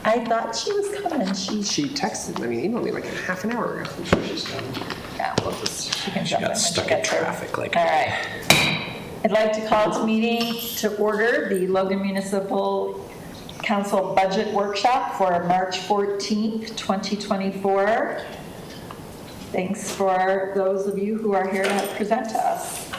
I thought she was coming. She texted, emailed me like a half an hour ago. Yeah, she can jump in when she stuck in gets there. traffic like All right. I'd like to call this meeting to order, the Logan Municipal Council Budget Workshop for March 14th, 2024. Thanks for those of you who are here to present to us.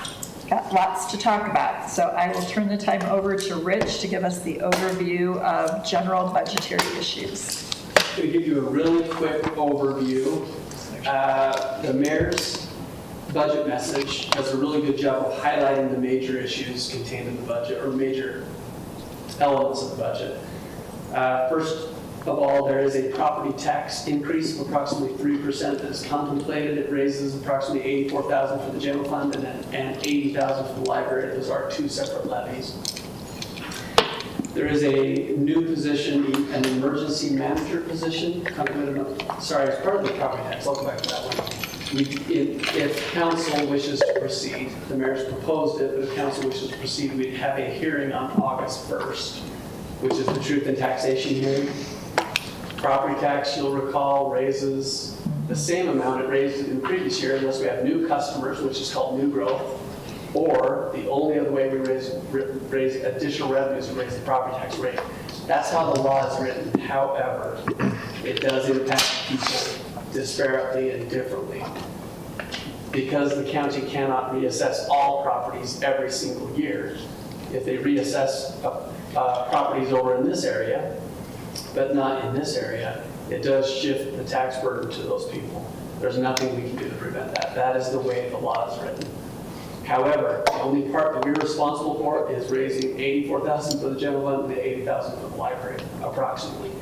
Got lots to talk about. So I will turn the time over to Rich to give us the overview of general budgetary issues. I'm going to give you a really quick overview. The mayor's budget message does a really good job of highlighting the major issues contained in the budget, or major elements of the budget. First of all, there is a property tax increase of approximately 3% that is contemplated. It raises approximately $84,000 for the general fund and $80,000 for the library. Those are two separate levies. There is a new position, an emergency manager position. Sorry, it's part of the property tax. I'll go back to that one. If council wishes to proceed, the mayor's proposed it, but if council wishes to proceed, we'd have a hearing on August 1st, which is the truth and taxation hearing. Property tax, you'll recall, raises the same amount it raised in the previous year unless we have new customers, which is called new growth, or the only other way we raise additional revenues is raise the property tax rate. That's how the law is written. However, it does impact people disparately and differently. Because the county cannot reassess all properties every single year, if they reassess properties over in this area, but not in this area, it does shift the tax burden to those people. There's nothing we can do to prevent that. That is the way the law is written. However, the only part that we're responsible for is raising $84,000 for the general fund and the $80,000 for the library, approximately.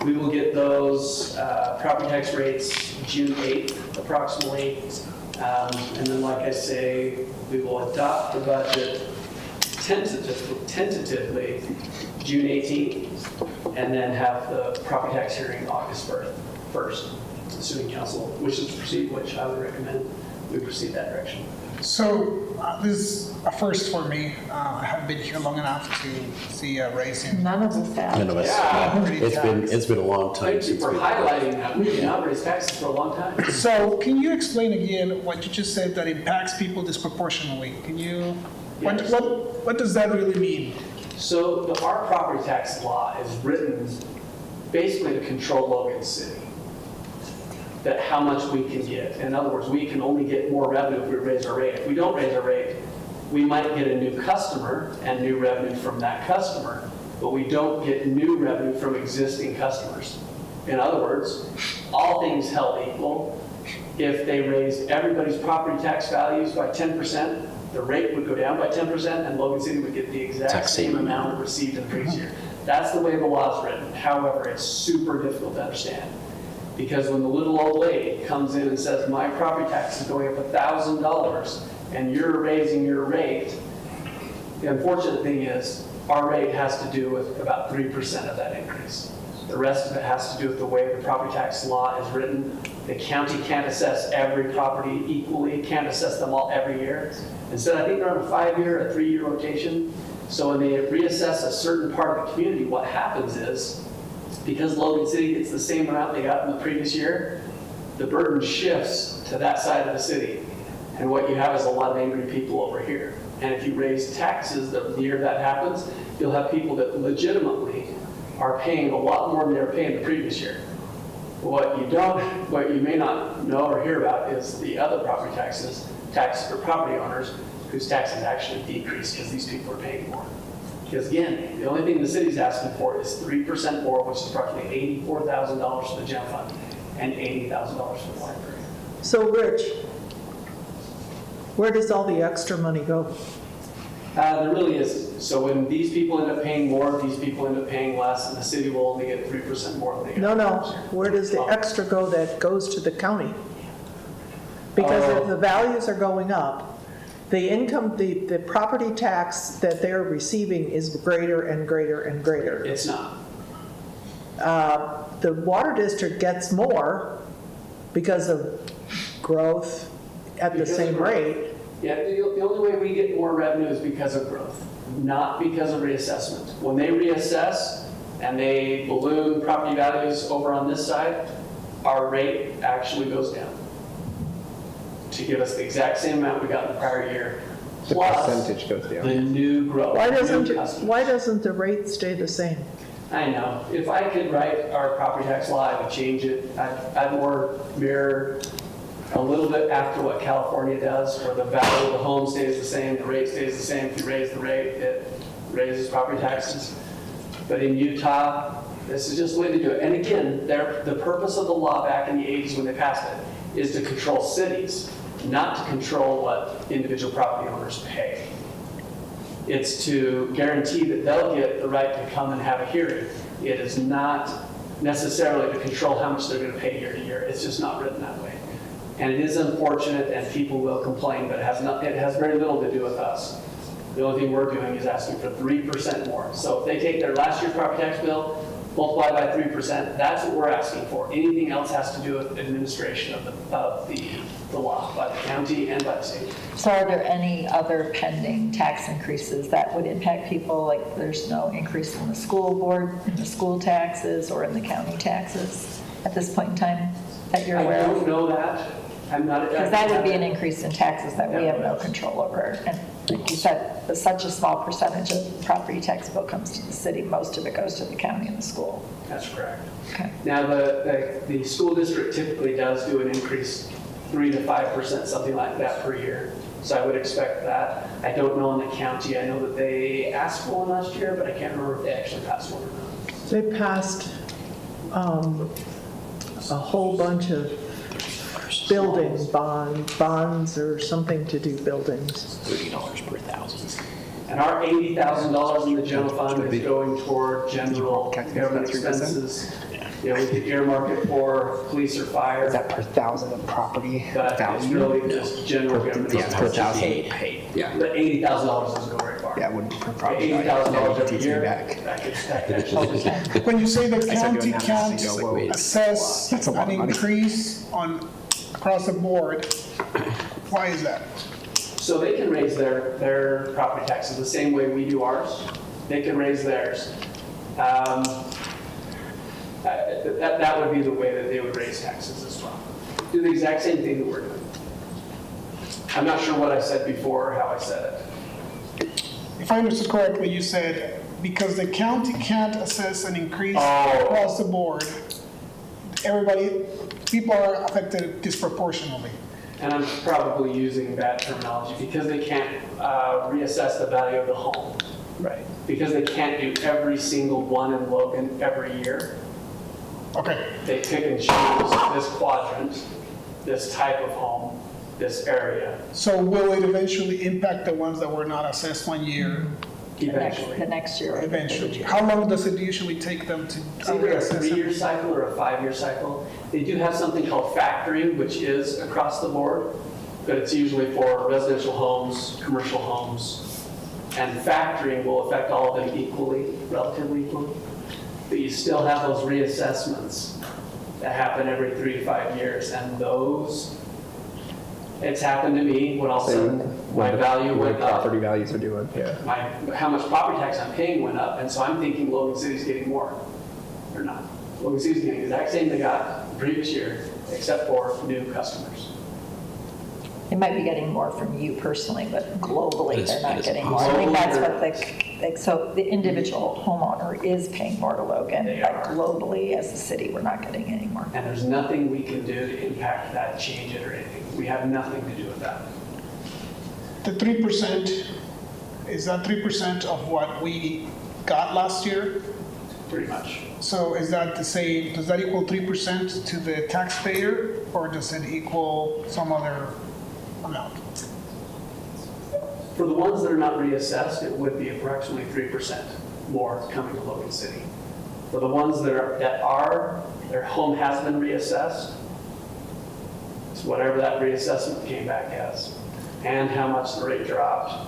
We will get those property tax rates June 8th, approximately. And then, like I say, we will adopt the budget tentatively June 18th, and then have the property tax hearing August 1st, assuming council wishes to proceed, which I would recommend we proceed that direction. So this is a first for me. I haven't been here long enough to see a raise in None of us have. None of us. Yeah. It's been a long time Thank you since for we. highlighting that. We have not raised taxes for a long time. So can you explain again what you just said that impacts people disproportionately? Can you, Yes. what does that really mean? So our property tax law is written basically to control Logan City. That how much we can get. In other words, we can only get more revenue if we raise our rate. If we don't raise our rate, we might get a new customer and new revenue from that customer, but we don't get new revenue from existing customers. In other words, all things held equal, if they raised everybody's property tax values by 10%, the rate would go down by 10% and Logan City would get the exact same amount received in the previous year. That's the way the law is written. However, it's super difficult to understand. Because when the little old lady comes in and says, my property tax is going up $1,000 and you're raising your rate, the unfortunate thing is our rate has to do with about 3% of that increase. The rest of it has to do with the way the property tax law is written. The county can't assess every property equally, can't assess them all every year. Instead, I think they're on a 5-year, a 3-year rotation. So when they reassess a certain part of the community, what happens is, because Logan City gets the same amount they got in the previous year, the burden shifts to that side of the city. And what you have is a lot of angry people over here. And if you raise taxes the year that happens, you'll have people that legitimately are paying a lot more than they were paying the previous year. What you may not know or hear about is the other property taxes for property owners whose taxes actually decrease because these people are paying more. Because again, the only thing the city's asking for is 3% more, which is approximately $84,000 for the general fund and $80,000 for the library. So Rich, where does all the extra money go? There really isn't. So when these people end up paying more, these people end up paying less, and the city will only get 3% more than they got last year. Where does the extra go that goes to the county? Because if the values are going up, the income, the property tax that they're receiving is greater and greater and greater. It's not. The water district gets more because of growth at the same rate. Yeah, the only way we get more revenue is because of growth, not because of reassessment. When they reassess and they balloon property values over on this side, our rate actually goes down to give us the exact same amount we got in the prior year, The plus percentage goes down. the new growth. Why new doesn't, customers. why doesn't the rate stay the same? I know. If I could write our property tax law, I would change it. I'd more mirror a little bit after what California does, where the value of the home stays the same, the rate stays the same. If you raise the rate, it raises property taxes. But in Utah, this is just the way to do it. And again, the purpose of the law back in the 80s when they passed it is to control cities, not to control what individual property owners pay. It's to guarantee that they'll get the right to come and have a hearing. It is not necessarily to control how much they're going to pay year to year. It's just not written that way. And it is unfortunate, and people will complain, but it has very little to do with us. The only thing we're doing is asking for 3% more. So if they take their last year's property tax bill, multiply by 3%, that's what we're asking for. Anything else has to do with administration of the law by the county and by the state. So are there any other pending tax increases that would impact people? Like there's no increase in the school board, in the school taxes, or in the county taxes at this point in time that you're I aware of? don't know that. I'm not. Because that would be an increase in taxes that we have no control over. And like you said, such a small percentage of the property tax bill comes to the city. Most of it goes to the county and the school. That's correct. Okay. Now, the school district typically does do an increase 3 to 5%, something like that per year. So I would expect that. I don't know in the county. I know that they asked for one last year, but I can't remember if they actually passed one or not. They passed a whole bunch of building bonds or something to do buildings. $30 per thousand. And our $80,000 in the general fund is going toward general Calculate government that 3%? expenses. You know, we could earmark it for police or fire. Is that per thousand of property But it's value? really just general government Yeah, per expenses. thousand. Paid. Yeah. The $80,000 doesn't go very far. Yeah, it wouldn't per property value. $80,000 That every takes me year. back. That could When you say the started county doing that can't and I go, whoa, assess that's a lot an of money. increase across the board, why is that? So they can raise their property taxes the same way we do ours. They can raise theirs. That would be the way that they would raise taxes as well. Do the exact same thing that we're doing. I'm not sure what I said before or how I said it. If I understood correctly, you said because the county can't assess an increase Oh. across the board, people are affected disproportionately. And I'm probably using bad terminology because they can't reassess the value of the home. Right. Because they can't do every single one in Logan every year. Okay, They pick and choose this quadrant, this type of home, this area, so will it eventually impact the ones that were not assessed one year eventually. The next year. eventually? How long does it usually take them to It's either a reassess 3-year it? cycle or a 5-year cycle. They do have something called factoring, which is across the board, but it's usually for residential homes, commercial homes, and factoring will affect all of them equally, relatively equally. But you still have those reassessments that happen every 3 to 5 years, and those, it's happened to me when all of a sudden my value What went up. property values are doing, yeah. How much property tax I'm paying went up, and so I'm thinking Logan City's getting more. They're not. Logan City's getting the exact same they got the previous year, except for new customers. They might be getting more from you personally, but globally, It's- they're not it's getting more. I think that's what possible. so the individual homeowner is paying more to Logan, They but are. globally, as a city, we're not getting any more. And there's nothing we can do to impact that, change it, or anything. We have nothing to do with that. The 3%, is that 3% of what we got last year? Pretty much. So is that to say, does that equal 3% to the taxpayer, or does it equal some other amount? For the ones that are not reassessed, it would be approximately 3% more coming to Logan City. For the ones that are, their home has been reassessed, it's whatever that reassessment came back as, and how much the rate dropped.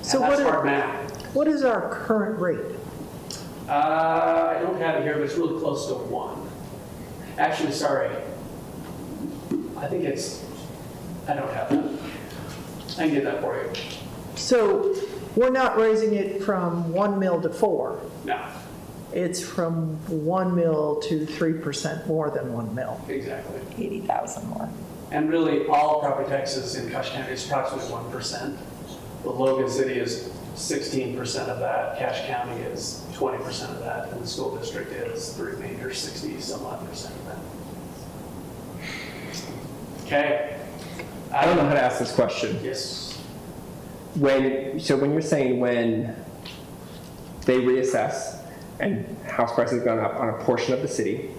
So And that's what hard math. What is our current rate? I don't have it here, but it's really close to 1. Actually, sorry. I think I don't have that. I can get that for you. So we're not raising it from 1 mil to 4. No. it's from 1 mil to 3% more than 1 mil. Exactly. 80,000 more. And really, all property taxes in Cache County is approximately 1%. But Logan City is 16% of that, Cache County is 20% of that, and the school district is the remainder, 60-some odd percent of that. Okay. I don't know how to ask this question. Yes. When you're saying when they reassess and house prices have gone up on a portion of the city,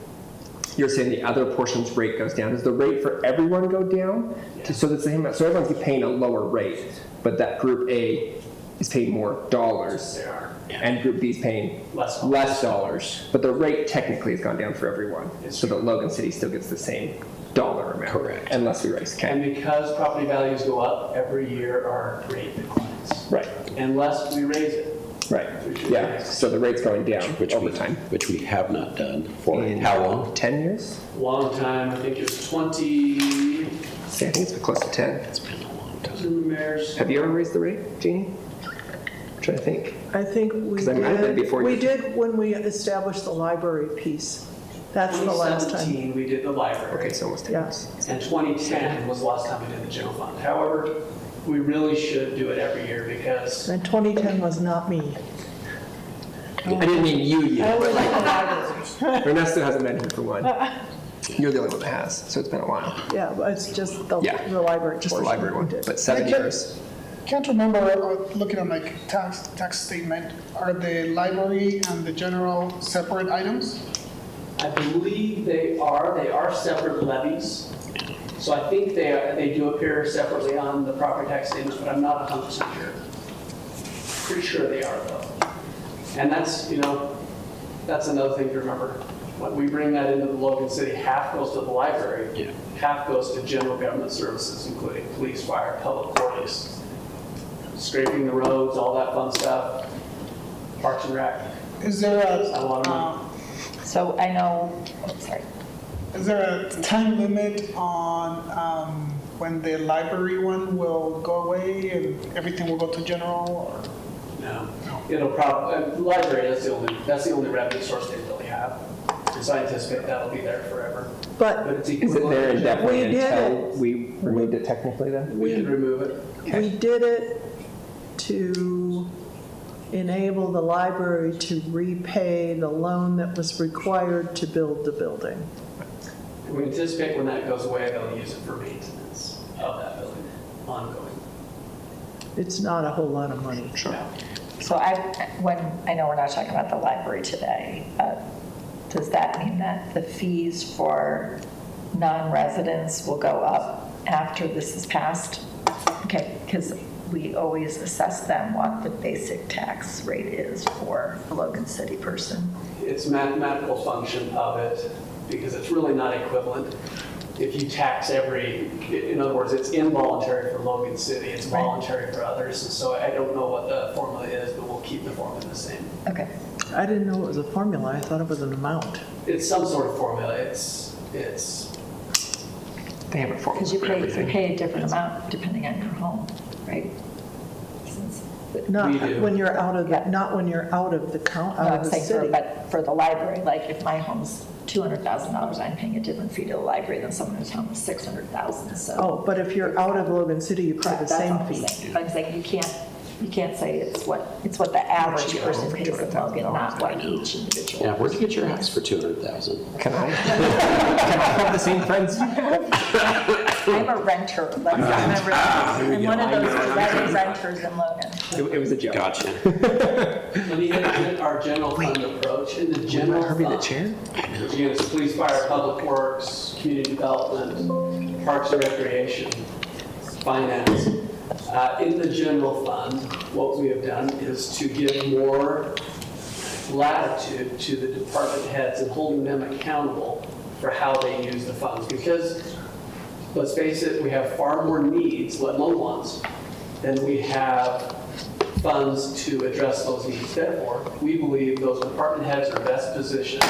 you're saying the other portion's rate goes down. Does the rate for everyone go down? So that's the same amount. So everyone's paying a lower rate, but that group A is paying more dollars. They are. And group B is paying Less dollars. But the rate technically has gone down for everyone. So that Logan City still gets the same dollar amount. Correct. Unless we raise. Okay. And because property values go up every year, our rate declines. Right. Unless we raise it. Right. Yeah. So the rate's going down over time. Which we have not done for In how long? 10 years? Long time, I think it's 20, See, I think it's been close to 10. It's been a long time. mayors. Have you ever raised the rate, Jeannie? I'm trying to think. I think we 'Cause I might have been did, before we you. did when we established the library piece. That's the last time. 2017, we did the library. Okay, so almost 10 Yeah. years. And 2010 was the last time we did the general fund. However, we really should do it every year because And 2010 was not me. I didn't mean you, I was but in the library. Ernesto hasn't been here for one. You're the only one that has, so it's been a while. Yeah, but it's just the Yeah. library Just the portion library we one, did. but 7 Okay. years. Can't remember, looking at my tax statement, are the library and the general separate items? I believe they are separate levies. So I think they do appear separately on the property tax statements, but I'm not 100% sure. Pretty sure they are though. And that's, that's another thing to remember. When we bring that into the Logan City, half goes to the library, Yeah. half goes to general government services, including police, fire, public works, scraping the roads, all that fun stuff, parks and rec. Is there It's not a lot of money. So I know, sorry. is there a time limit on when the library one will go away and everything will go to general? Or? No, it'll probably, library, that's the only revenue source they really have. And so I anticipate that'll be there forever. But But it's Is it equivalent. there to general. indefinitely We did until it. we removed it technically then? We could remove it. we did it to enable the library to repay the loan that was required to build the building. We anticipate when that goes away, they'll use it for maintenance of that building, ongoing. It's not a whole lot of money. No. So I know we're not talking about the library today, does that mean that the fees for non-residents will go up after this is passed? Okay, because we always assess them what the basic tax rate is for a Logan City person. It's a mathematical function of it, because it's really not equivalent. If you tax in other words, it's involuntary for Logan City, it's Right. voluntary for others. And so I don't know what the formula is, but we'll keep the formula the same. Okay. I didn't know it was a formula, I thought it was an amount. It's some sort of formula. It's They have a formula Because you for pay everything. a different amount depending on your home, right? Since- Not We do. when you're out of, Yeah. not when you're out of the count, No, out I'm of the saying city. but for the library, like if my home's $200,000, I'm paying a different fee to the library than someone whose home is $600,000, so. Oh, but if you're out of Logan City, you pay the Correct, that's same all I'm fee. saying. But I'm saying you can't say it's what the average person pays in Logan, not what each individual. Yeah, where'd you get your house for 200,000? Can I have the same friends you have? I'm a renter, let's remember that. I'm one of those wedding renters in Logan. It was a joke. Gotcha. Let me hit our general fund approach. In the general Harvey the fund, chair? which again is police, fire, public works, community development, parks and recreation, finance. In the general fund, what we have done is to give more latitude to the department heads and holding them accountable for how they use the funds. Because, let's face it, we have far more needs, let alone wants, than we have funds to address those needs. Therefore, we believe those department heads are best positioned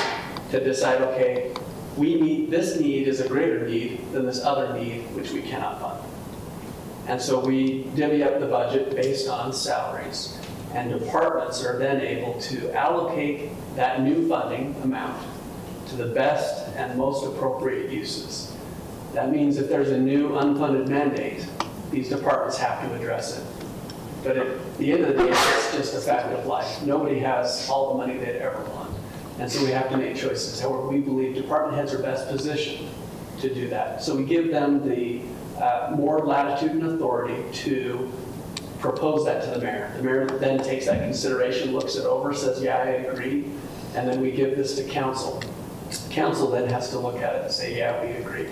to decide, okay, this need is a greater need than this other need, which we cannot fund. And so we divvy up the budget based on salaries, and departments are then able to allocate that new funding amount to the best and most appropriate uses. That means if there's a new unfunded mandate, these departments have to address it. But at the end of the day, it's just a fact of life. Nobody has all the money they'd ever want. And so we have to make choices. However, we believe department heads are best positioned to do that. So we give them the more latitude and authority to propose that to the mayor. The mayor then takes that consideration, looks it over, says, yeah, I agree, and then we give this to council. Council then has to look at it and say, yeah, we agree.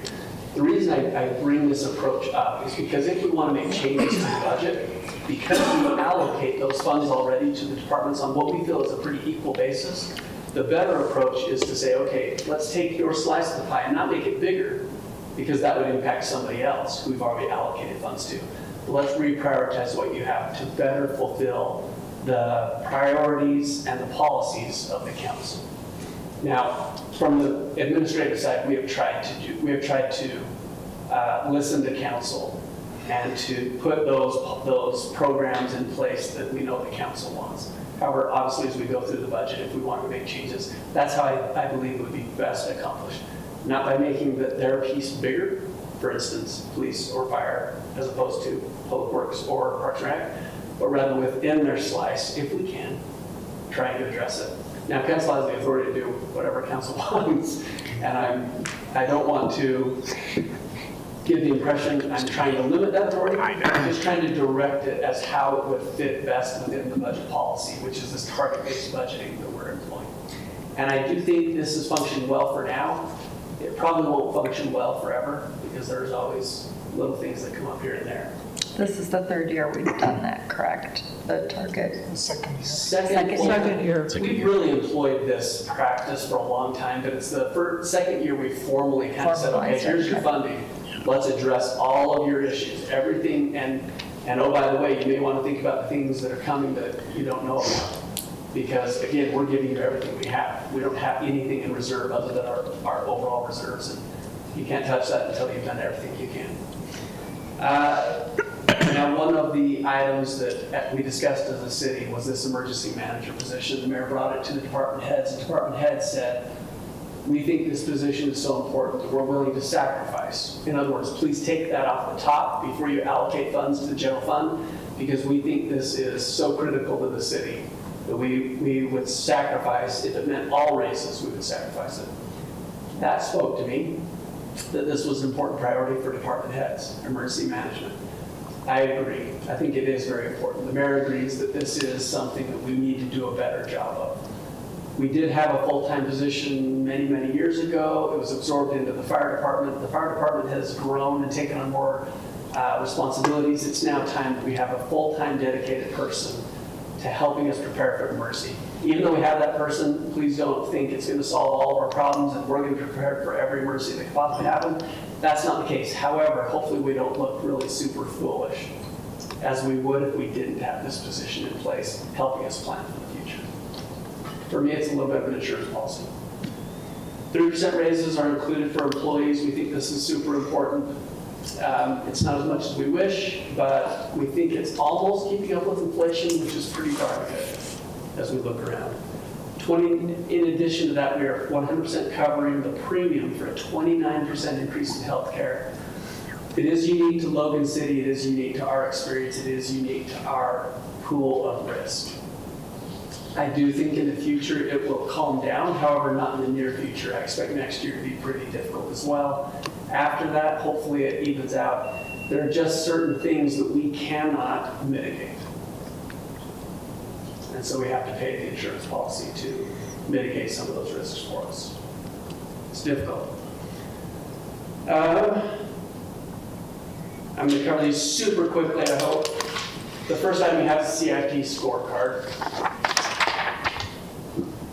The reason I bring this approach up is because if we want to make changes to the budget, because we allocate those funds already to the departments on what we feel is a pretty equal basis, the better approach is to say, okay, let's take your slice of the pie and not make it bigger, because that would impact somebody else who we've already allocated funds to. But let's reprioritize what you have to better fulfill the priorities and the policies of the council. Now, from the administrative side, we have tried to listen to council and to put those programs in place that we know the council wants. However, obviously, as we go through the budget, if we want to make changes, that's how I believe it would be best accomplished. Not by making their piece bigger, for instance, police or fire, as opposed to public works or parks and rec, but rather within their slice, if we can, trying to address it. Now, council has the authority to do whatever council wants, and I don't want to give the impression I'm trying to limit that authority. I'm just trying to direct it as how it would fit best within the budget policy, which is this target-based budgeting that we're employing. And I do think this is functioning well for now. It probably won't function well forever, because there's always little things that come up here and there. This is the third year we've done that, correct? The target. The second year. Second year. We've really employed this practice for a long time, but it's the second year we formally kind of said, okay, Formalized it, here's your okay. funding. Let's address all of your issues, everything, and oh, by the way, you may want to think about the things that are coming that you don't know about. Because again, we're giving you everything we have. We don't have anything in reserve other than our overall reserves, and you can't touch that until you've done everything you can. Now, one of the items that we discussed as a city was this emergency manager position. The mayor brought it to the department heads. The department heads said, we think this position is so important that we're willing to sacrifice. In other words, please take that off the top before you allocate funds to the general fund, because we think this is so critical to the city that we would sacrifice. If it meant all raises, we would sacrifice it. That spoke to me that this was an important priority for department heads, emergency management. I agree. I think it is very important. The mayor agrees that this is something that we need to do a better job of. We did have a full-time position many, many years ago. It was absorbed into the fire department. The fire department has grown and taken on more responsibilities. It's now time that we have a full-time dedicated person to helping us prepare for emergency. Even though we have that person, please don't think it's going to solve all of our problems and we're going to be prepared for every emergency that could possibly happen. That's not the case. However, hopefully we don't look really super foolish, as we would if we didn't have this position in place, helping us plan for the future. For me, it's a little bit of an insurance policy. 3% raises are included for employees. We think this is super important. It's not as much as we wish, but we think it's almost keeping up with inflation, which is pretty darn good as we look around. In addition to that, we are 100% covering the premium for a 29% increase in healthcare. It is unique to Logan City. It is unique to our experience. It is unique to our pool of risk. I do think in the future it will calm down, however, not in the near future. I expect next year to be pretty difficult as well. After that, hopefully it evens out. There are just certain things that we cannot mitigate. And so we have to pay the insurance policy to mitigate some of those risks for us. It's difficult. I'm going to cover these super quickly, I hope. The first item we have is the CIP scorecard.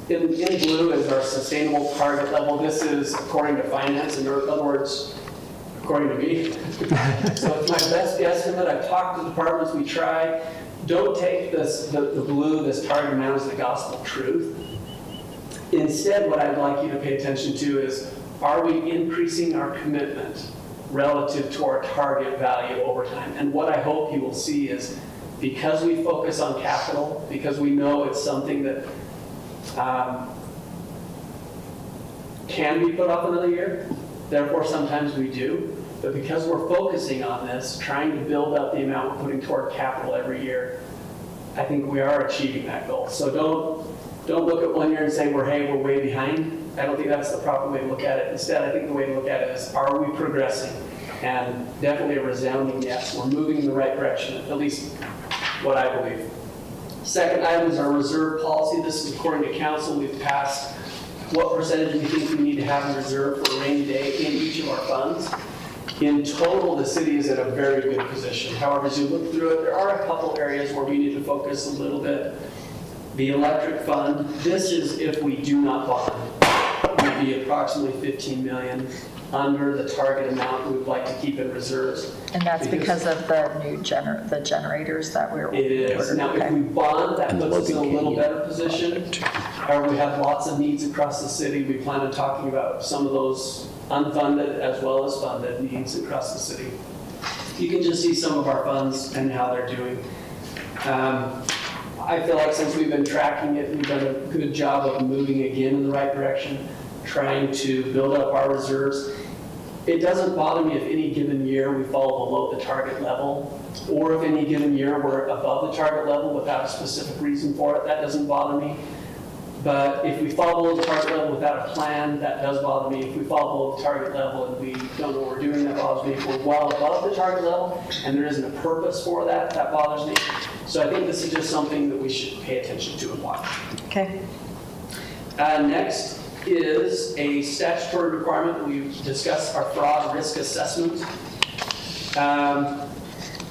In blue is our sustainable target level. This is according to finance, in other words, according to me. So it's my best guesstimate. I've talked to departments, we try. Don't take the blue, this target amount, as the gospel truth. Instead, what I'd like you to pay attention to is, are we increasing our commitment relative to our target value over time? And what I hope you will see is, because we focus on capital, because we know it's something that can be put off another year. Therefore, sometimes we do. But because we're focusing on this, trying to build up the amount we're putting toward capital every year, I think we are achieving that goal. So don't look at 1 year and say, we're way behind. I don't think that's the proper way to look at it. Instead, I think the way to look at it is, are we progressing? And definitely a resounding yes. We're moving in the right direction, at least what I believe. Second item is our reserve policy. This is according to council. We've passed what percentage we think we need to have in reserve for a rainy day in each of our funds. In total, the city is in a very good position. However, as you look through it, there are a couple areas where we need to focus a little bit. The electric fund, this is if we do not bond, would be approximately 15 million under the target amount we would like to keep in reserves. And that's because of the new the generators that we're It is. ordering. Now, if we bond, that puts us in a little better position. However, we have lots of needs across the city. We plan on talking about some of those unfunded as well as funded needs across the city. You can just see some of our funds and how they're doing. I feel like since we've been tracking it, we've done a good job of moving again in the right direction, trying to build up our reserves. It doesn't bother me if any given year we fall below the target level, or if any given year we're above the target level without a specific reason for it. That doesn't bother me. But if we fall below the target level without a plan, that does bother me. If we fall below the target level and we don't know what we're doing, that bothers me. If we're well above the target level and there isn't a purpose for that, that bothers me. So I think this is just something that we should pay attention to and watch. Okay. Next is a statutory requirement that we've discussed, our fraud risk assessment.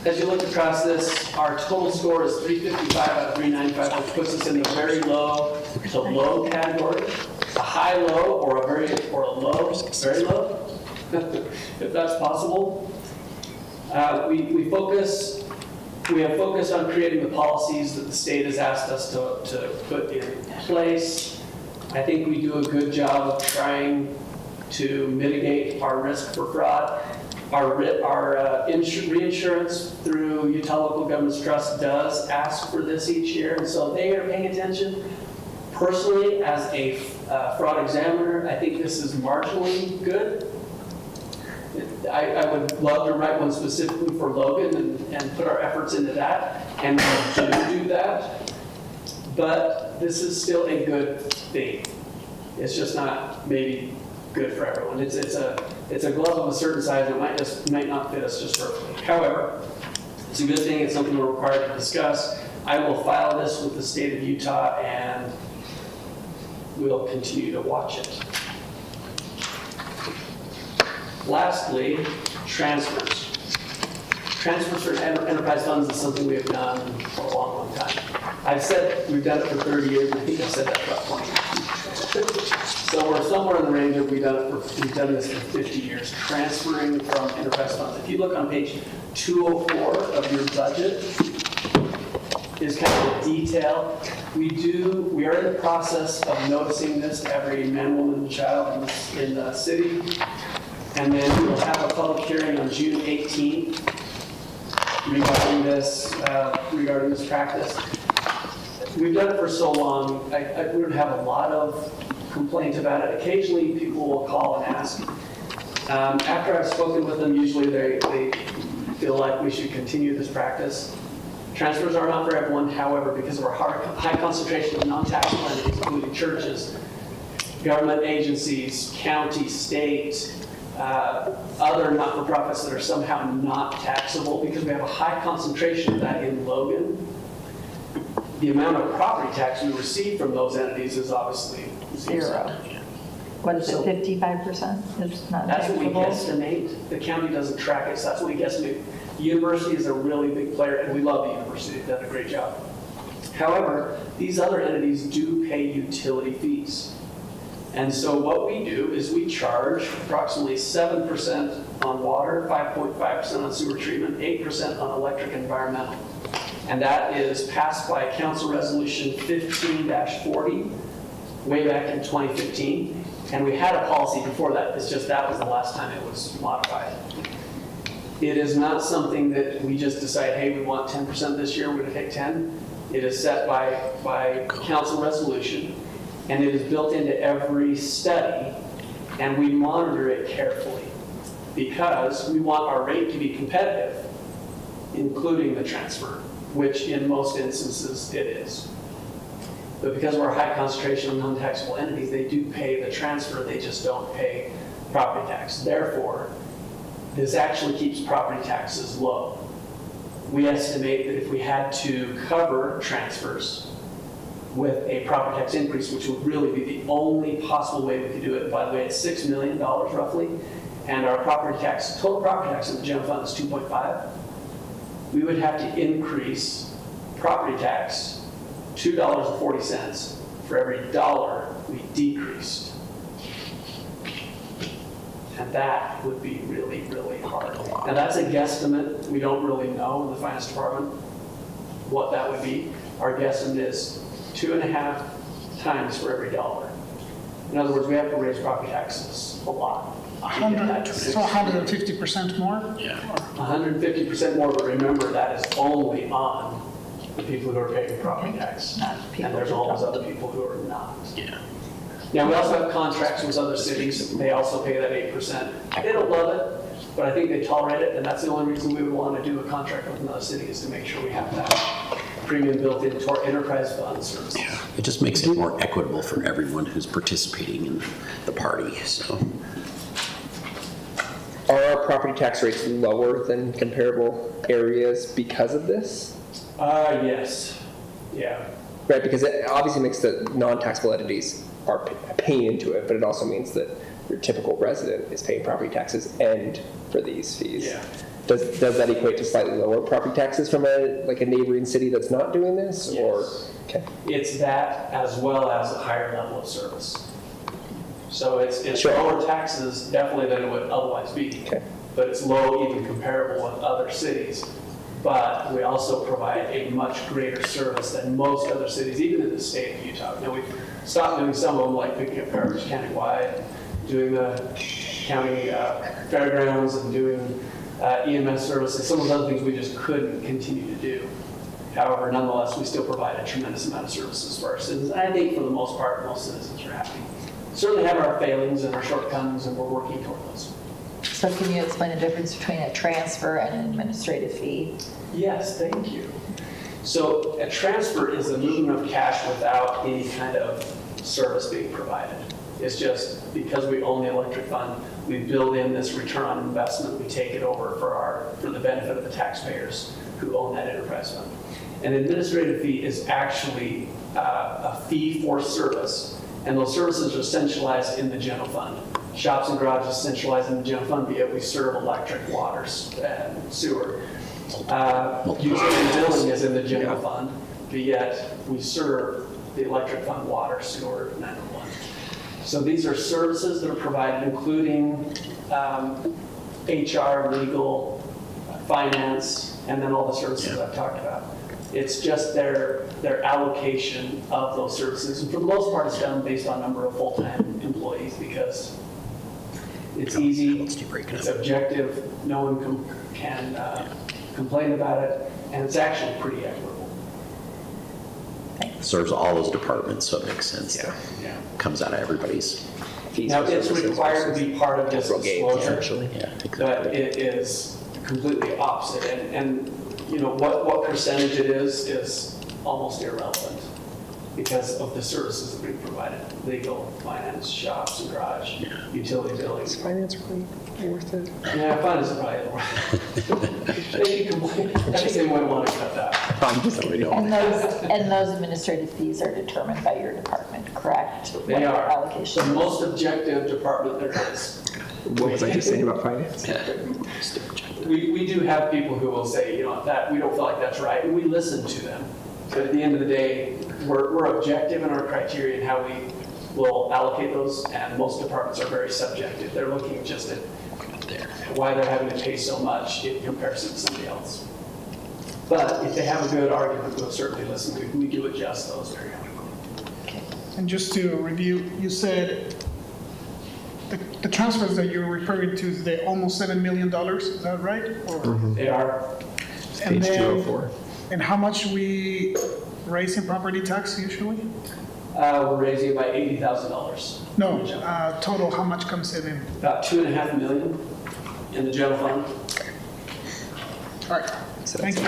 As you look across this, our total score is 355 out of 395, which puts us in the very low to low category, a high low, or a low, very low, if that's possible. We have focused on creating the policies that the state has asked us to put in place. I think we do a good job of trying to mitigate our risk for fraud. Our reinsurance through Utah Local Governments Trust does ask for this each year, and so they are paying attention. Personally, as a fraud examiner, I think this is marginally good. I would love to write one specifically for Logan and put our efforts into that, and we do that. But this is still a good thing. It's just not maybe good for everyone. It's a glove of a certain size. It might not fit us just perfectly. However, it's a good thing. It's something we're required to discuss. I will file this with the state of Utah, and we'll continue to watch it. Lastly, transfers. Transfers for enterprise funds is something we have done for a long, long time. I've said we've done it for 30 years, and I think I've said that for about 20 years. So we're somewhere in the range of we've done this for 50 years, transferring from enterprise funds. If you look on page 204 of your budget, is kind of the detail. We are in the process of noticing this to every man, woman, and child in the city. And then we will have a public hearing on June 18th regarding this practice. We've done it for so long, we would have a lot of complaints about it. Occasionally, people will call and ask. After I've spoken with them, usually they feel like we should continue this practice. Transfers are not for everyone, however, because of our high concentration of non-taxable entities, including churches, government agencies, county, state, other not-for-profits that are somehow not taxable, because we have a high concentration of that in Logan. The amount of property tax we receive from those entities is obviously Zero. What is it, 55% is not That's what we taxable? guesstimate. The county doesn't track it, so that's what we guesstimate. The university is a really big player, and we love the university. They've done a great job. However, these other entities do pay utility fees. And so what we do is we charge approximately 7% on water, 5.5% on sewer treatment, 8% on electric and environmental. And that is passed by Council Resolution 15-40 way back in 2015. And we had a policy before that. It's just that was the last time it was modified. It is not something that we just decide, hey, we want 10% this year, we're going to take 10. It is set by council resolution, and it is built into every study And we monitor it carefully because we want our rate to be competitive, including the transfer, which in most instances it is. But because of our high concentration of non-taxable entities, they do pay the transfer, they just don't pay property tax. Therefore, this actually keeps property taxes low. We estimate that if we had to cover transfers with a property tax increase, which would really be the only possible way we could do it, by the way, it's $6 million roughly, and our property tax, total property tax in the general fund is 2.5, we would have to increase property tax $2.40 for every dollar we decreased. And that would be really, really hard. Now that's a guesstimate. We don't really know in the finance department what that would be. Our guesstimate is 2.5 times for every dollar. In other words, we have to raise property taxes a lot. to get that to 150% more? Yeah. 150% more, but remember, that is only on the people who are paying property tax. Not people And there's who all those don't. other people who are not. Yeah. Now, we also have contracts with other cities. They also pay that 8%. They don't love it, but I think they tolerate it, and that's the only reason we would want to do a contract with another city is to make sure we have that premium built into our enterprise fund services. Yeah. It just makes it more equitable for everyone who's participating in the party, so. Are our property tax rates lower than comparable areas because of this? Yes, yeah. Right, because it obviously makes the non-taxable entities are paying into it, but it also means that your typical resident is paying property taxes and for these fees. Yeah. Does that equate to slightly lower property taxes from a neighboring city that's not doing this? Yes. Or okay. It's that as well as a higher level of service. So it's Sure. lower taxes definitely than it would otherwise be. Okay. But it's low even comparable with other cities. But we also provide a much greater service than most other cities, even in the state of Utah. Now, we've stopped doing some of them, like picking up garbage countywide, doing the county fairgrounds and doing EMS services. Some of those other things we just couldn't continue to do. However, nonetheless, we still provide a tremendous amount of services for our citizens. And I think for the most part, most citizens are happy. Certainly have our failings and our shortcomings, and we're working toward those. So can you explain the difference between a transfer and an administrative fee? Yes, thank you. So a transfer is the movement of cash without any kind of service being provided. It's just because we own the electric fund, we build in this return on investment, we take it over for the benefit of the taxpayers who own that enterprise fund. An administrative fee is actually a fee for service, and those services are centralized in the general fund. Shops and garages centralized in the general fund, yet we serve electric, water, and sewer. Utility billing is in the general fund, but yet we serve the electric fund, water, sewer, 911. So these are services that are provided, including HR, legal, finance, and then all the services I've talked about. It's just their allocation of those services. And for the most part, it's done based on number of full-time employees because it's easy, it's objective, no one can complain about it, and it's actually pretty equitable. Serves all those departments, so it makes sense. Yeah. Yeah. Comes out of everybody's. Fees Now, for it's services required to versus be part of this capital gains, disclosure, Actually, yeah, but exactly. it is completely opposite. And you know, what percentage it is almost irrelevant because of the services that we provided: legal, finance, shops and garage, utility billing. Is finance really worth it? Yeah, finance is probably they can complain. I think they might want to cut that. I'm just letting you know. And those administrative fees are determined by your department, correct? They What are allocation the is. most objective department there is. What was I just saying about finance? We do have people who will say, you know, that we don't feel like that's right, and we listen to them. But at the end of the day, we're objective in our criteria and how we will allocate those, and most departments are very subjective. They're looking just at why they're having to pay so much in comparison to somebody else. But if they have a good argument, we'll certainly listen. We do adjust those very quickly. And just to review, you said the transfers that you're referring to, they almost $7 million, is that right? Or- They are, And Page then, 204. and how much we raise in property tax usually? We're raising about $80,000. No, total, how much comes in? About $2.5 million in the general fund. All right, thank you.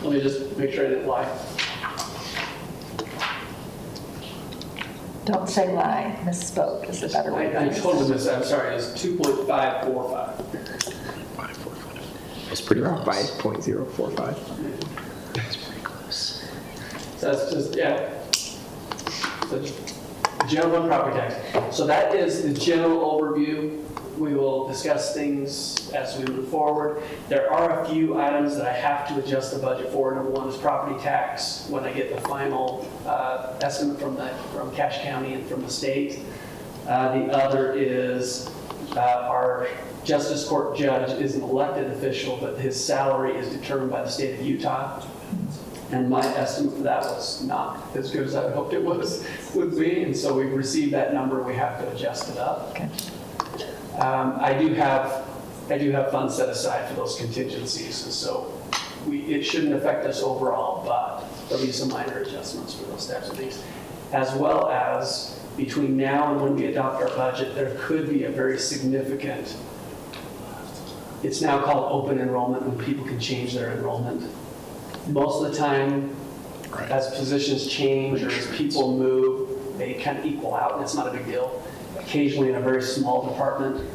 Let me just make sure I didn't lie. Don't say lie, misspoke is a better way to I phrase it. told them this, I'm sorry, it's 2.545. It's pretty You're off by close. 0.045. It's pretty close. So that's just, yeah. The general fund property tax. So that is the general overview. We will discuss things as we move forward. There are a few items that I have to adjust the budget for. Number one is property tax, when I get the final estimate from Cache County and from the state. The other is our Justice Court judge is an elected official, but his salary is determined by the state of Utah. And my estimate for that was not as good as I hoped it would be, and so we've received that number. We have to adjust it up. Okay. I do have funds set aside for those contingencies, and so it shouldn't affect us overall, but there'll be some minor adjustments for those types of things, as well as between now and when we adopt our budget, there could be a very significant. It's now called open enrollment, when people can change their enrollment. Most of the time, as positions change or as people move, they kind of equal out, and it's not a big deal. Occasionally, in a very small department,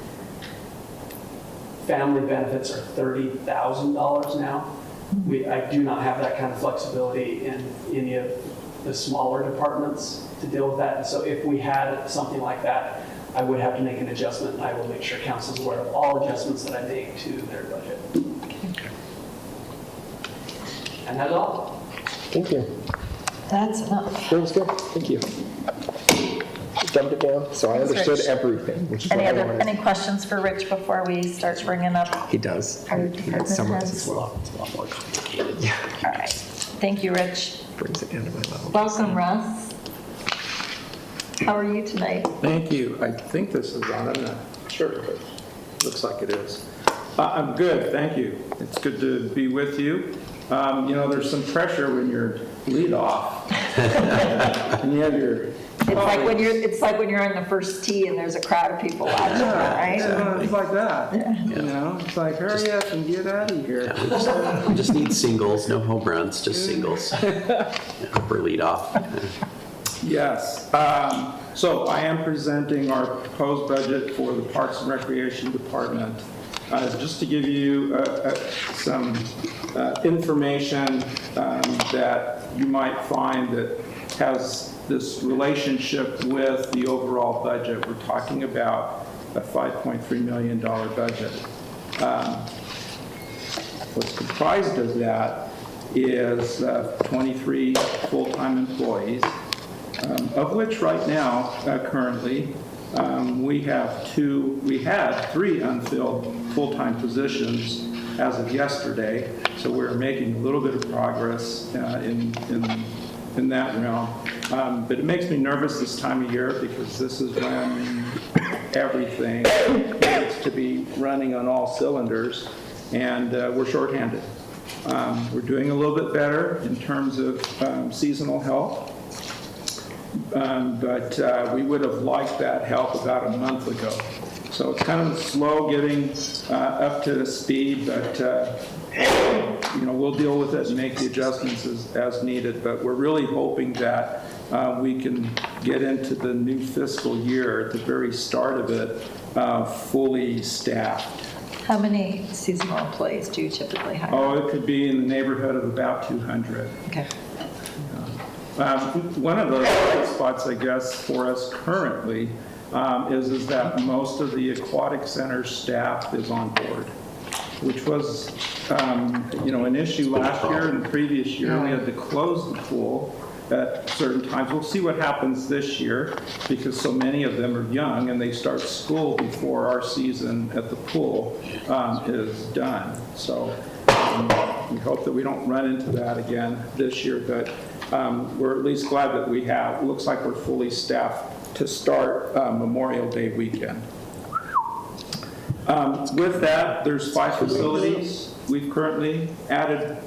family benefits are $30,000 now. I do not have that kind of flexibility in any of the smaller departments to deal with that. And so if we had something like that, I would have to make an adjustment, and I will make sure council's aware of all adjustments that I make to their budget. And that's all. Thank you. That's enough. That was good. Thank you. Jumped it down, so I Thanks, understood Rich. everything, which is what I wanted. Any questions for Rich before we start bringing up? He does. Our He department summarizes heads. as well. It's a lot more complicated. Yeah, All right. Thank you, Rich. brings it down to my level. Welcome, Russ. How are you tonight? Thank you. I think this is on, I'm not sure, but looks like it is. I'm good, thank you. It's good to be with you. You know, there's some pressure when you're lead off. And you have your. It's like when you're on the first tee and there's a crowd of people watching, right? Yeah, it's like that. You know, it's like, hurry up and get out of here. Yeah, we just need singles, no home runs, just singles. Yeah, for lead off. Yes. So I am presenting our proposed budget for the Parks and Recreation Department. Just to give you some information that you might find that has this relationship with the overall budget. We're talking about a $5.3 million budget. What's comprised of that is 23 full-time employees, of which right now, currently, we had 3 unfilled full-time positions as of yesterday, so we're making a little bit of progress in that realm. But it makes me nervous this time of year because this is when everything needs to be running on all cylinders, and we're shorthanded. We're doing a little bit better in terms of seasonal help. But we would have liked that help about a month ago. So it's kind of slow getting up to speed, but you know, we'll deal with it and make the adjustments as needed. But we're really hoping that we can get into the new fiscal year at the very start of it fully staffed. How many seasonal employees do you typically hire? Oh, it could be in the neighborhood of about 200. Okay. One of the bright spots, I guess, for us currently is that most of the aquatic center staff is on board, which was, you know, an issue last year and the previous year. We had to close the pool at certain times. We'll see what happens this year because so many of them are young and they start school before our season at the pool is done. So we hope that we don't run into that again this year, but we're at least glad that we have. It looks like we're fully staffed to start Memorial Day weekend. With that, there's 5 facilities. We've currently added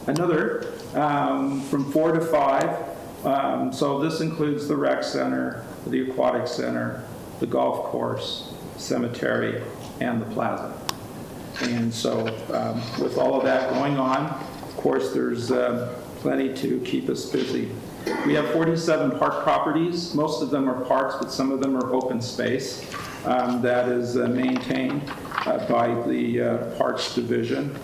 another from 4 to 5. So this includes the rec center, the aquatic center, the golf course, cemetery, and the plaza. And so with all of that going on, of course, there's plenty to keep us busy. We have 47 park properties. Most of them are parks, but some of them are open space that is maintained by the Parks Division.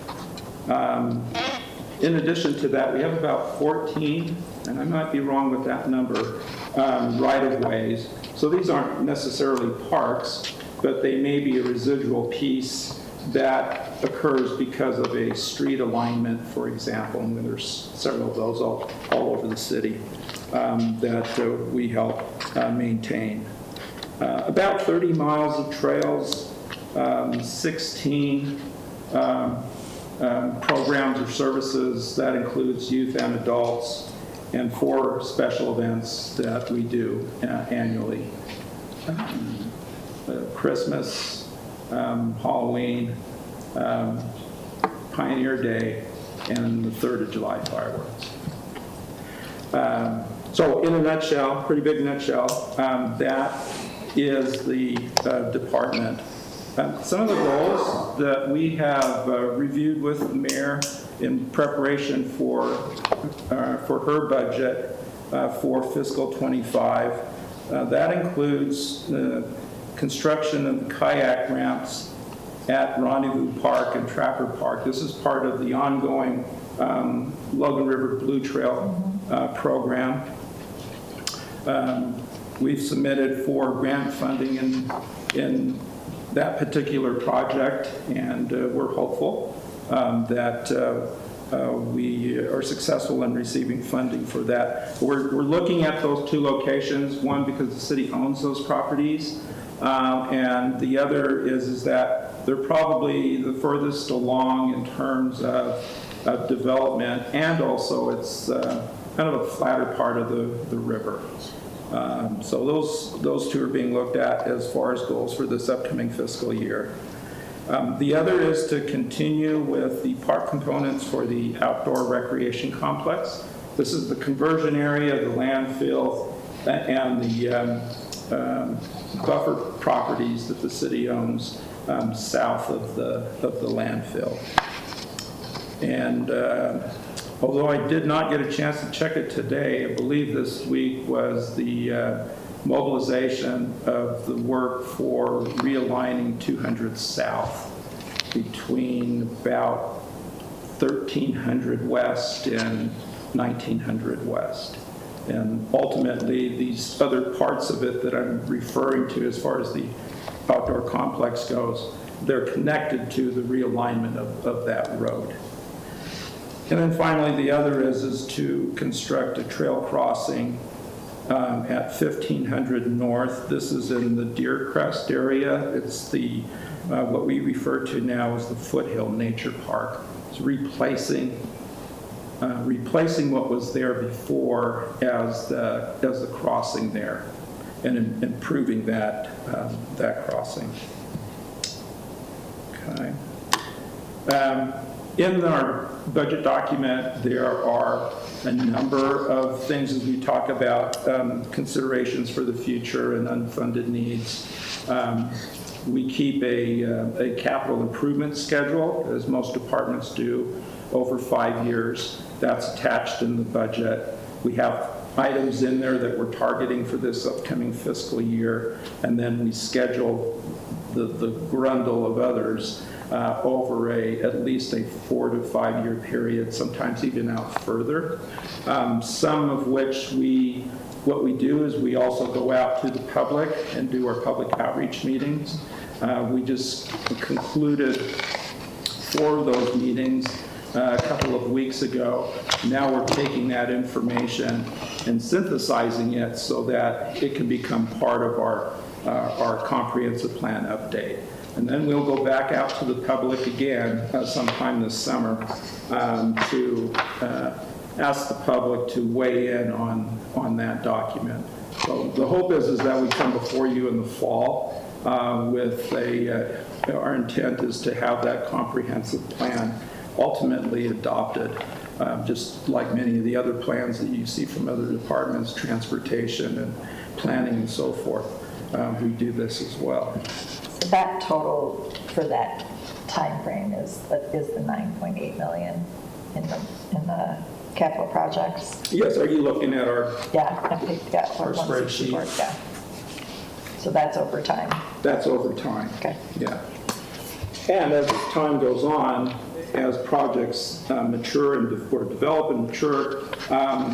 In addition to that, we have about 14, and I might be wrong with that number, right-of-ways. So these aren't necessarily parks, but they may be a residual piece that occurs because of a street alignment, for example, and there's several of those all over the city that we help maintain. About 30 miles of trails, 16 programs or services. That includes youth and adults, and 4 special events that we do annually. Christmas, Halloween, Pioneer Day, and the 3rd of July fireworks. So in a nutshell, pretty big nutshell, that is the department. Some of the goals that we have reviewed with the mayor in preparation for her budget for fiscal 25, that includes construction of the kayak ramps at Rendezvous Park and Trapper Park. This is part of the ongoing Logan River Blue Trail program. We've submitted for grant funding in that particular project, and we're hopeful that we are successful in receiving funding for that. We're looking at those 2 locations, one because the city owns those properties, and the other is that they're probably the furthest along in terms of development, and also it's kind of a flatter part of the river. So those 2 are being looked at as far as goals for this upcoming fiscal year. The other is to continue with the park components for the outdoor recreation complex. This is the conversion area, the landfill, and the buffer properties that the city owns south of the landfill. And although I did not get a chance to check it today, I believe this week was the mobilization of the work for realigning 200 South between about 1300 West and 1900 West. And ultimately, these other parts of it that I'm referring to as far as the outdoor complex goes, they're connected to the realignment of that road. And then finally, the other is to construct a trail crossing at 1500 North. This is in the Deer Crest area. It's the what we refer to now as the Foothill Nature Park. It's replacing what was there before as the crossing there, and improving that crossing. Okay. In our budget document, there are a number of things as we talk about considerations for the future and unfunded needs. We keep a capital improvement schedule, as most departments do, over 5 years. That's attached in the budget. We have items in there that we're targeting for this upcoming fiscal year, and then we schedule the grundle of others over at least a 4 to 5 year period, sometimes even out further. Some of which what we do is we also go out to the public and do our public outreach meetings. We just concluded 4 of those meetings a couple of weeks ago. Now we're taking that information and synthesizing it so that it can become part of our comprehensive plan update. And then we'll go back out to the public again sometime this summer to ask the public to weigh in on that document. So the hope is that we come before you in the fall with our intent is to have that comprehensive plan ultimately adopted just like many of the other plans that you see from other departments, transportation and planning and so forth. We do this as well. So that total for that time frame is the 9.8 million in the capital projects. Yes, are you looking at our, Yeah, I think, yeah. Our 164, spreadsheet. Yeah. So that's over time. that's over time? Okay. Yeah. And as time goes on, as projects mature or develop and mature,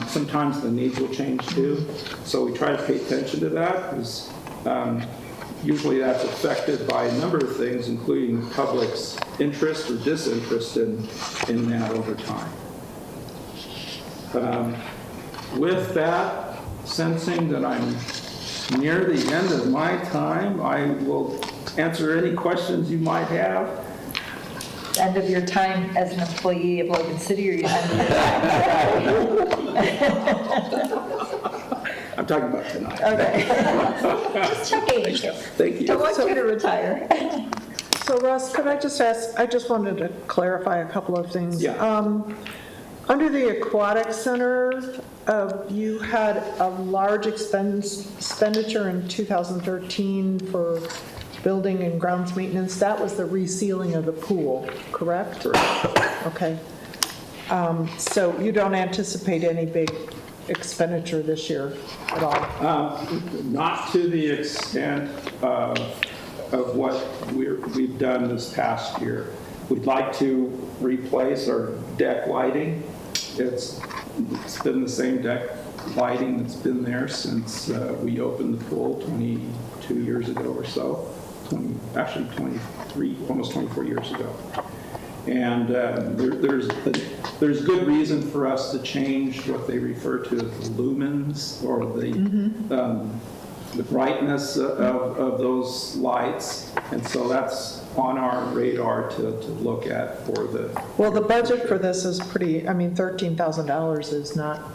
sometimes the needs will change too. So we try to pay attention to that because usually that's affected by a number of things, including the public's interest or disinterest in that over time. With that, sensing that I'm near the end of my time, I will answer any questions you might have. End of your time as an employee of Logan City, or you end of your time? I'm talking about tonight. Okay. Just checking. Thank you. Don't want you to retire. So Russ, could I just ask, I just wanted to clarify a couple of things. Yeah. Under the Aquatic Center, you had a large expenditure in 2013 for building and grounds maintenance. That was the resealing of the pool, correct? Correct. Okay. So you don't anticipate any big expenditure this year at all? Not to the extent of what we've done this past year. We'd like to replace our deck lighting. It's been the same deck lighting that's been there since we opened the pool 22 years ago or so. Actually 23, almost 24 years ago. And there's good reason for us to change what they refer to as the lumens, or the brightness of those lights. And so that's on our radar to look at for the... Well, the budget for this is pretty, I mean, $13,000 is not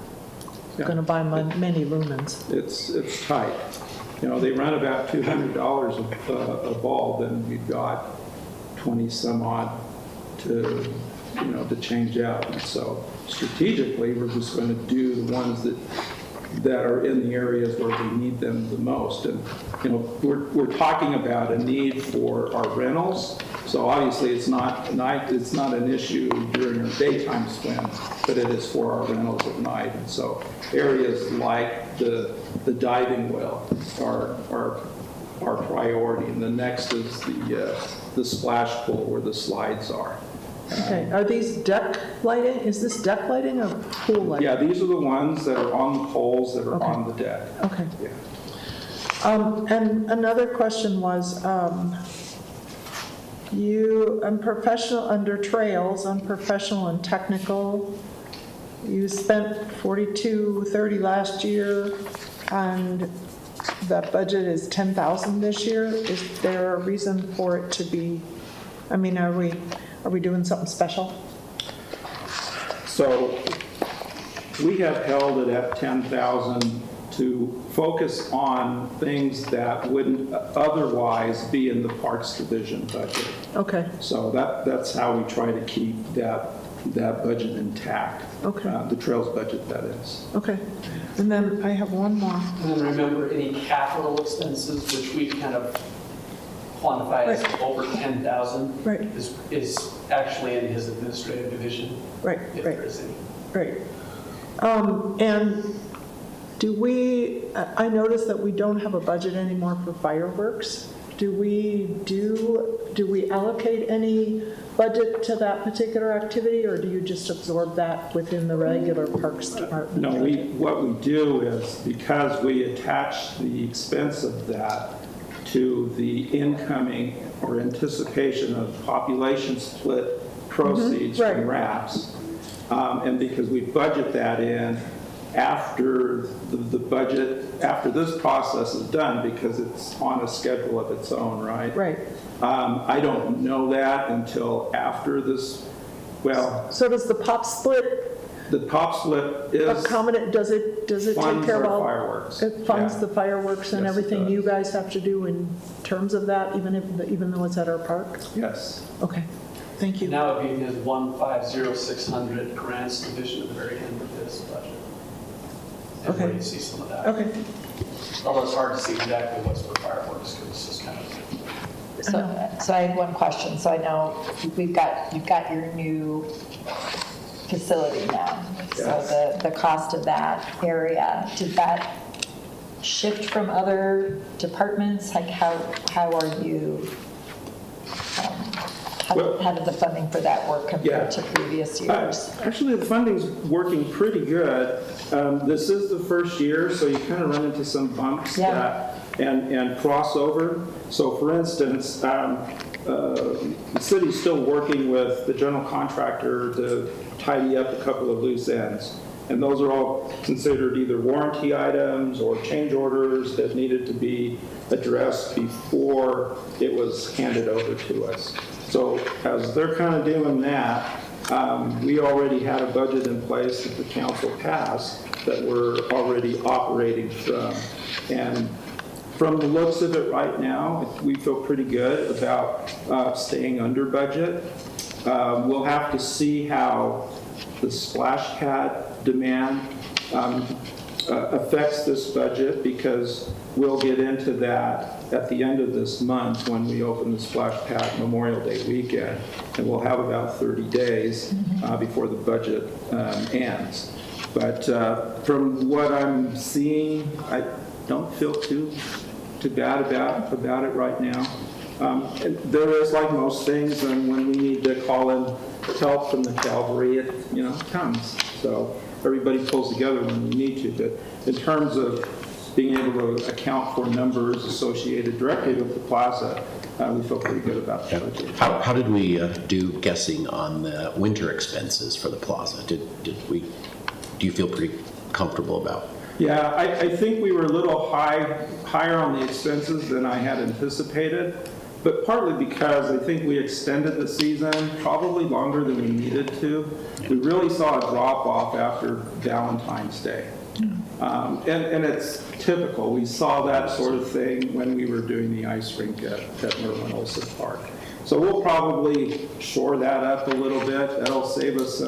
going to buy many lumens. It's tight. You know, they run about $200 a bulb, and we've got 20 some odd to change out. And so strategically, we're just going to do the ones that are in the areas where we need them the most. And we're talking about a need for our rentals. So obviously, it's not an issue during our daytime swim, but it is for our rentals at night. And so areas like the diving well are our priority, and the next is the splash pool where the slides are. Okay, are these deck lighting, is this deck lighting or pool lighting? Yeah, these are the ones that are on the poles that are on the deck. Okay. Yeah. And another question was, you, under trails, unprofessional and technical, you spent $42.30 last year, and the budget is $10,000 this year. Is there a reason for it to be, I mean, are we doing something special? So we have held it at 10,000 to focus on things that wouldn't otherwise be in the Parks Division budget. Okay. So that's how we try to keep that budget intact. Okay. The trails budget, that is. Okay. And then I have one more. And then remember, any capital expenses, which we kind of quantify as over 10,000, Right. is actually in his administrative division. Right, If right. there is any. Great. And I noticed that we don't have a budget anymore for fireworks. Do we allocate any budget to that particular activity, or do you just absorb that within the regular Parks Department? No, what we do is, because we attach the expense of that to the incoming or anticipation of population split proceeds right. from RAPs, and because we budget that in after the budget, after this process is done, because it's on a schedule of its own, right? Right. I don't know that until after this, well, So does the pop split the pop split is accommodate, does it take funds care of our all? fireworks. It funds Yeah. the fireworks and Yes, it everything does. you guys have to do in terms of that, even though it's at our park? Yes. Okay. Thank you. Now it'd be his 150600 grants division at the very end of this budget. And Okay. where you see some of that. Okay. Although it's hard to see exactly what's for fireworks because it's just kind of. So I have one question. So I know you've got your new facility now. So the cost of that area, did that shift from other departments? Like how are you, how did the funding for that work compared to previous years? Actually, the funding's working pretty good. This is the first year, so you kind of run into some bumps and crossover. So for instance, the city's still working with the general contractor to tidy up a couple of loose ends. And those are all considered either warranty items or change orders that needed to be addressed before it was handed over to us. So as they're kind of doing that, we already had a budget in place that the council passed that we're already operating from. And from the looks of it right now, we feel pretty good about staying under budget. We'll have to see how the splash pad demand affects this budget, because we'll get into that at the end of this month when we open the splash pad Memorial Day weekend, and we'll have about 30 days before the budget ends. But from what I'm seeing, I don't feel too bad about it right now. And there is, like most things, and when we need to call in help from the cavalry, it comes. So everybody pulls together when we need to. But in terms of being able to account for numbers associated directly with the plaza, we feel pretty good about the budget. How did we do guessing on the winter expenses for the plaza? Do you feel pretty comfortable about? Yeah, I think we were a little higher on the expenses than I had anticipated, but partly because I think we extended the season probably longer than we needed to. We really saw a drop off after Valentine's Day. And it's typical. We saw that sort of thing when we were doing the ice rink at Merlin Olsen Park. So we'll probably shore that up a little bit. That'll save us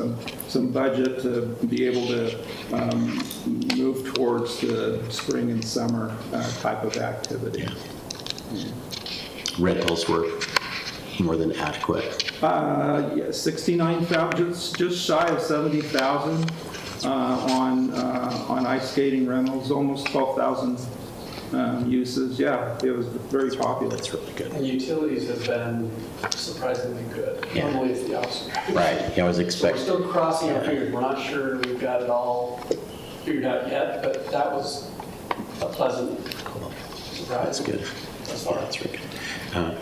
some budget to be able to move towards the spring and summer type of activity. Rentals were more than adequate. Yeah, 69,000, just shy of 70,000 on ice skating rentals, almost 12,000 uses. Yeah, it was very popular. That's really good. And utilities have been surprisingly good. Yeah. Normally it's the opposite. Right. Yeah, I was So we're expecting. still crossing our fingers. We're not sure we've got it all figured out yet, but that was a pleasant surprise. That's good. That's Yeah, that's really good.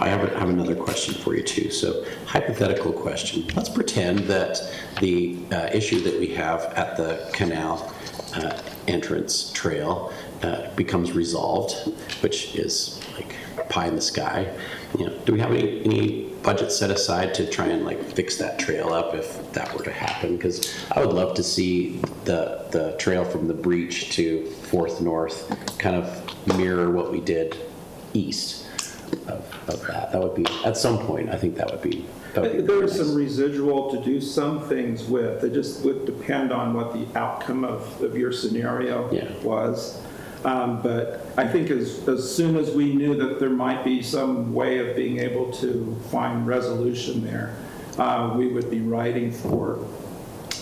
I have another question for you too. So, hypothetical question. Let's pretend that the issue that we have at the canal entrance trail becomes resolved, which is like pie in the sky. Do we have any budget set aside to try and fix that trail up if that were to happen? Because I would love to see the trail from the breach to 4th North kind of mirror what we did east of that. That would be, at some point, I think that would be There is some residual to do some things with. It just would depend on what the outcome of your scenario was. But I think as soon as we knew that there might be some way of being able to find resolution there, we would be writing for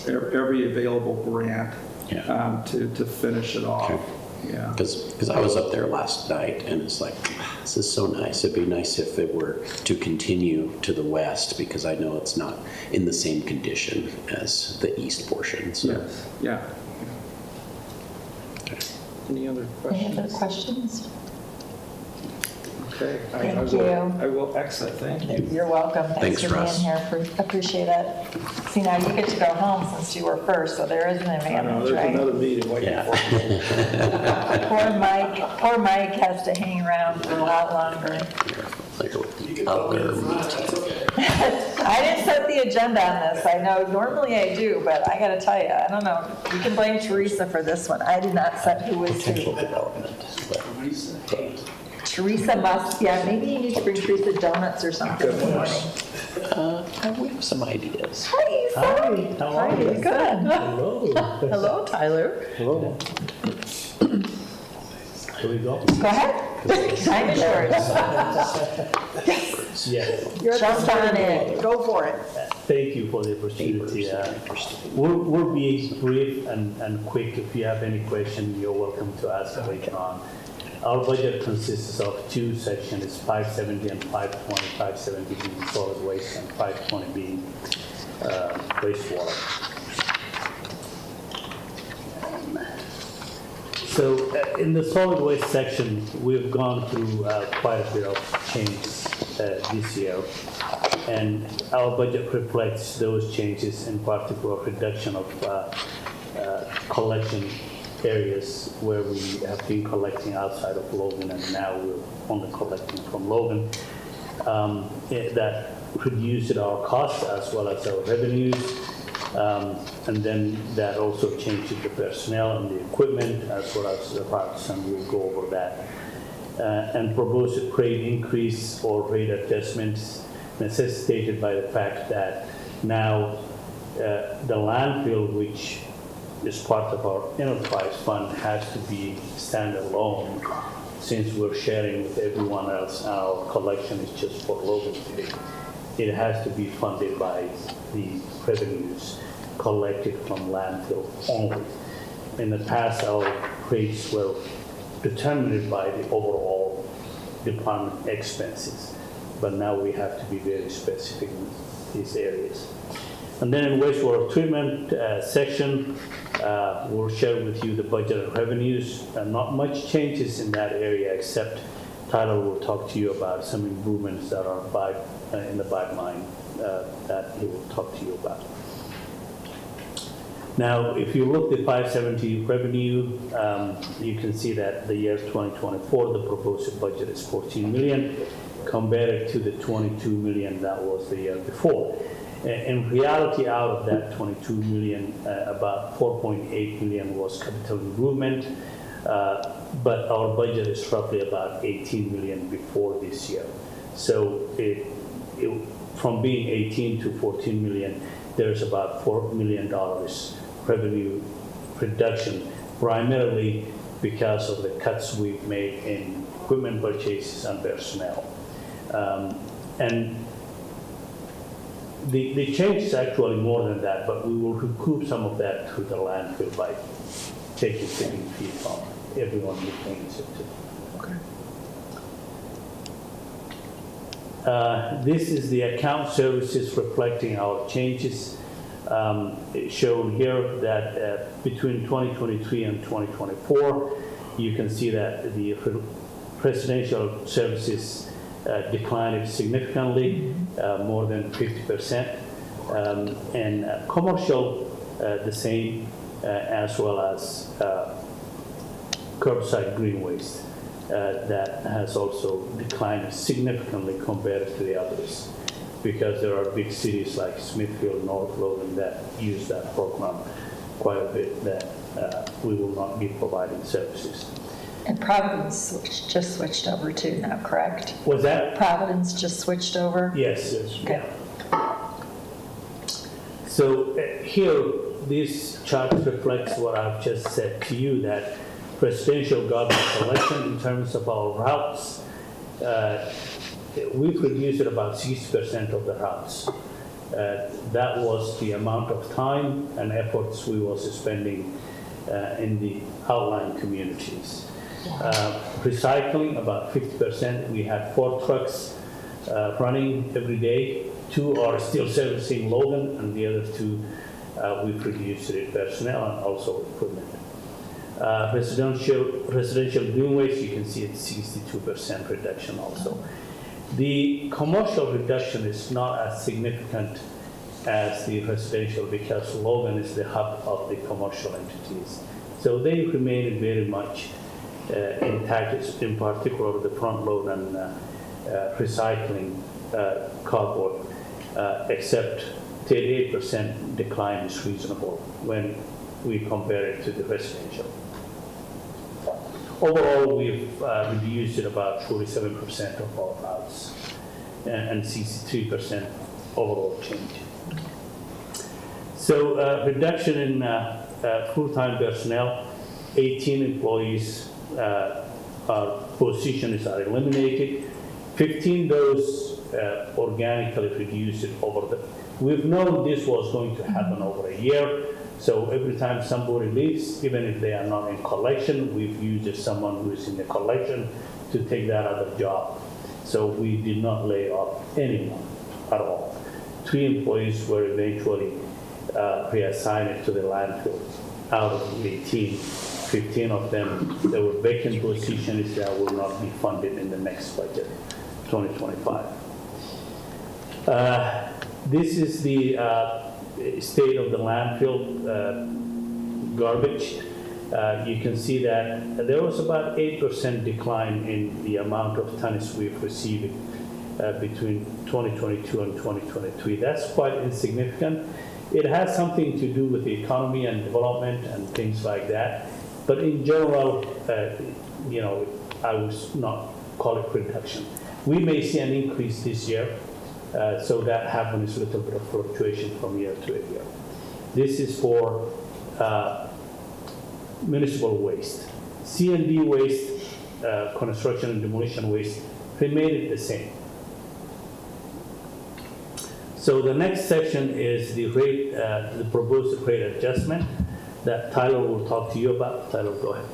every available grant to finish it off. Okay. Yeah. Because I was up there last night, and it's like, this is so nice. It'd be nice if it were to continue to the west, because I know it's not in the same condition as the east portion. So. Yes. Yeah. Any other questions? Any other questions? Okay. Thank you. I will exit. Thank you. You're welcome. Thanks for being Russ. here. Appreciate it. See, now you get to go home since you were first, so there is an I know, advantage, there's right? another meeting waiting Yeah. for me. Poor Mike has to hang around for a lot longer. You can go in front, that's okay. I didn't set the agenda on this. I know normally I do, but I gotta tell you, I don't know. You can blame Teresa for this one. I did not set who was Potential who. development. But Teresa must, yeah, maybe you need to bring Teresa donuts or something in the morning. We have some ideas. Hi, Hi, how are you? good. Hello. Hello, Tyler. Hello. Here we go. Go ahead. I'm yours. Yes, You're Jump on in. Go for it. thank you for the opportunity. We'll be brief and quick. If you have any question, you're welcome to ask later on. Our budget consists of two sections, 570 and 520, 570 being solid waste and 520 being wastewater. So in the solid waste section, we've gone through quite a bit of change this year. And our budget reflects those changes, in particular reduction of collection areas where we have been collecting outside of Logan, and now we're only collecting from Logan. That reduced our costs as well as our revenues. And then that also changes the personnel and the equipment as well as the parts, and we'll go over that. And propose a rate increase or rate adjustments necessitated by the fact that now the landfill, which is part of our enterprise fund, has to be standalone since we're sharing with everyone else. Our collection is just for Logan City. It has to be funded by the revenues collected from landfill only. In the past, our rates were determined by the overall department expenses, but now we have to be very specific in these areas. And then in wastewater treatment section, we'll share with you the budget and revenues. Not much changes in that area, except Tyler will talk to you about some improvements that are in the pipeline that he will talk to you about. Now, if you look at 570 revenue, you can see that the year 2024, the proposed budget is 14 million, compared to the 22 million that was the year before. In reality, out of that 22 million, about 4.8 million was capital improvement, but our budget is roughly about 18 million before this year. So from being 18 to 14 million, there's about $4 million revenue reduction, primarily because of the cuts we've made in equipment purchases and personnel. And the change is actually more than that, but we will recoup some of that through the landfill by taking tipping fee from everyone who brings it to. This is the account services reflecting our changes. Shown here that between 2023 and 2024, you can see that the residential services declined significantly, more than 50%, and commercial the same, as well as curbside green waste that has also declined significantly compared to the others, because there are big cities like Smithfield, North Logan that use that program quite a bit, that we will not be providing services. And Providence just switched over too now, correct? Was that? Providence just switched over? Yes, yes. Okay. So here, this chart reflects what I've just said to you, that residential garbage collection in terms of our routes, we've reduced about 60% of the routes. That was the amount of time and efforts we was spending in the outlying communities. Recycling, about 50%. We had 4 trucks running every day. 2 are still servicing Logan, and the other 2 we've reduced the personnel and also equipment. Residential green waste, you can see it's 62% reduction also. The commercial reduction is not as significant as the residential, because Logan is the hub of the commercial entities. So they remain very much intact, in particular the front load and recycling cardboard, except 38% decline is reasonable when we compare it to the residential. Overall, we've reduced it about 47% of our routes and 63% overall change. So reduction in full-time personnel, 18 employees positions are eliminated. 15 those organically reduced over the, we've known this was going to happen over a year. So every time somebody leaves, even if they are not in collection, we've used someone who is in the collection to take that other job. So we did not lay off anyone at all. 3 employees were eventually reassigned to the landfill. Out of 18, 15 of them, there were vacant positions that will not be funded in the next budget, 2025. This is the state of the landfill garbage. You can see that there was about 8% decline in the amount of tonnage we've received between 2022 and 2023. That's quite insignificant. It has something to do with the economy and development and things like that. But in general, you know, I would not call it reduction. We may see an increase this year, so that happens a little bit of fluctuation from year to year. This is for municipal waste. C&D waste, construction and demolition waste, remained the same. So the next section is the rate, the proposed rate adjustment that Tyler will talk to you about. Tyler, go ahead.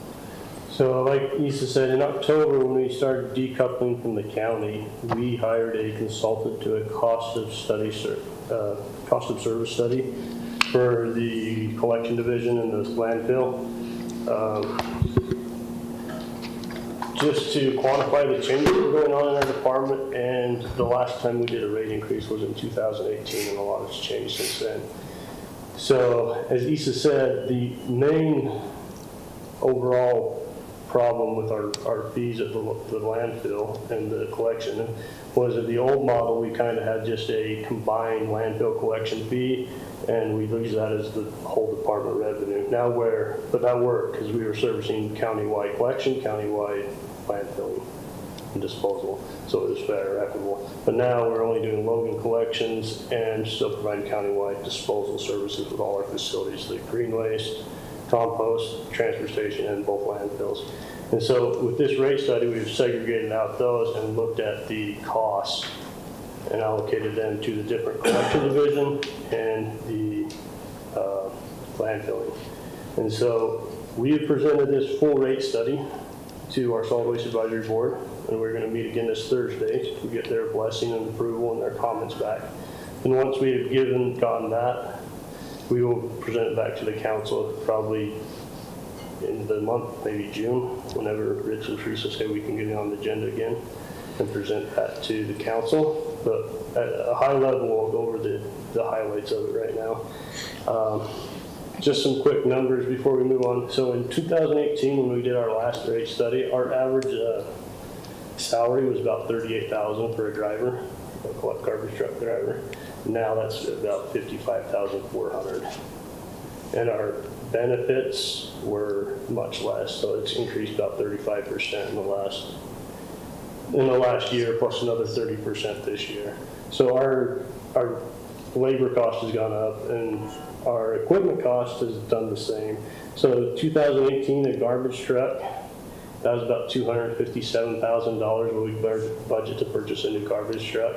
So like Issa said, in October when we started decoupling from the county, we hired a consultant to a cost of service study for the collection division and the landfill. Just to quantify the changes that were going on in our department, and the last time we did a rate increase was in 2018, and a lot has changed since then. So, as Issa said, the main overall problem with our fees at the landfill and the collection was that the old model, we kind of had just a combined landfill collection fee, and we used that as the whole department revenue. Now but that worked because we were servicing countywide collection, countywide landfilling and disposal, so it was fair, equitable. But now we're only doing Logan collections and still providing countywide disposal services with all our facilities, like green waste, compost, transfer station, and both landfills. And so with this rate study, we've segregated out those and looked at the costs and allocated them to the different collection division and the landfilling. And so we have presented this full rate study to our Solid Waste Advisory Board, and we're going to meet again this Thursday to get their blessing and approval and their comments back. And once we have gotten that, we will present it back to the council probably in the month, maybe June, whenever Rich and Teresa say we can get it on the agenda again and present that to the council. But at a high level, we'll go over the highlights of it right now. Just some quick numbers before we move on. So in 2018, when we did our last rate study, our average salary was about $38,000 for a driver, a garbage truck driver. Now that's about $55,400. And our benefits were much less, so it's increased about 35% in the last year, plus another 30% this year. So our labor cost has gone up, and our equipment cost has done the same. So 2018, a garbage truck, that was about $257,000 when we budget to purchase a new garbage truck.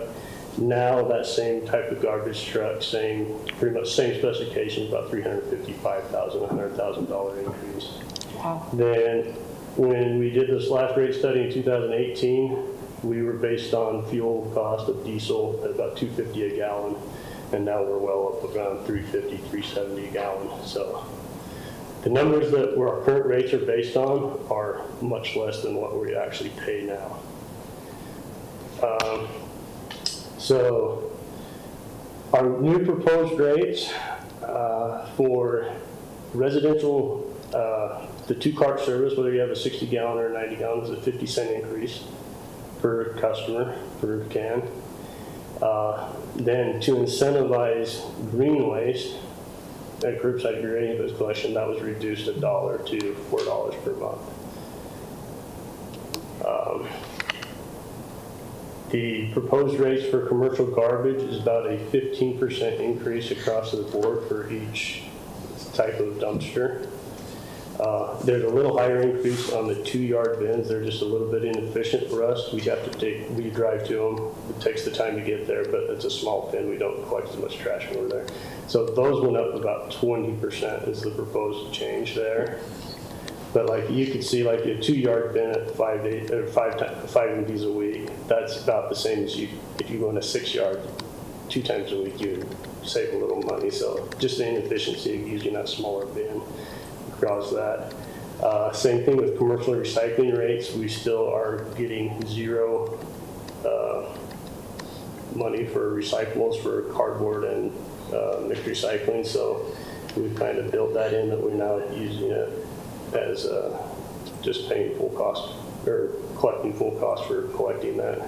Now that same type of garbage truck, pretty much same specifications, about $355,000, $100,000 increase. Wow. Then when we did this last rate study in 2018, we were based on fuel cost of diesel at about $2.50 a gallon, and now we're well up around $3.50, $3.70 a gallon. So the numbers that our current rates are based on are much less than what we actually pay now. So our new proposed rates for residential, the 2-cart service, whether you have a 60-gallon or a 90-gallon, is a 50-cent increase per customer, per can. Then to incentivize green waste at curbside green collection, that was reduced $1 to $4 per month. The proposed rates for commercial garbage is about a 15% increase across the board for each type of dumpster. There's a little higher increase on the 2-yard bins. They're just a little bit inefficient for us. We drive to them. It takes the time to get there, but it's a small bin. We don't collect as much trash when we're there. So those went up about 20% is the proposed change there. But like you could see, like a 2-yard bin at 5 Ds a week, that's about the same as if you go in a 6-yard 2 times a week, you save a little money. So just the inefficiency of using that smaller bin cause that. Same thing with commercial recycling rates. We still are getting 0 money for recyclables for cardboard and mixed recycling. So we've kind of built that in that we're now using it as just paying full cost or collecting full cost for collecting that.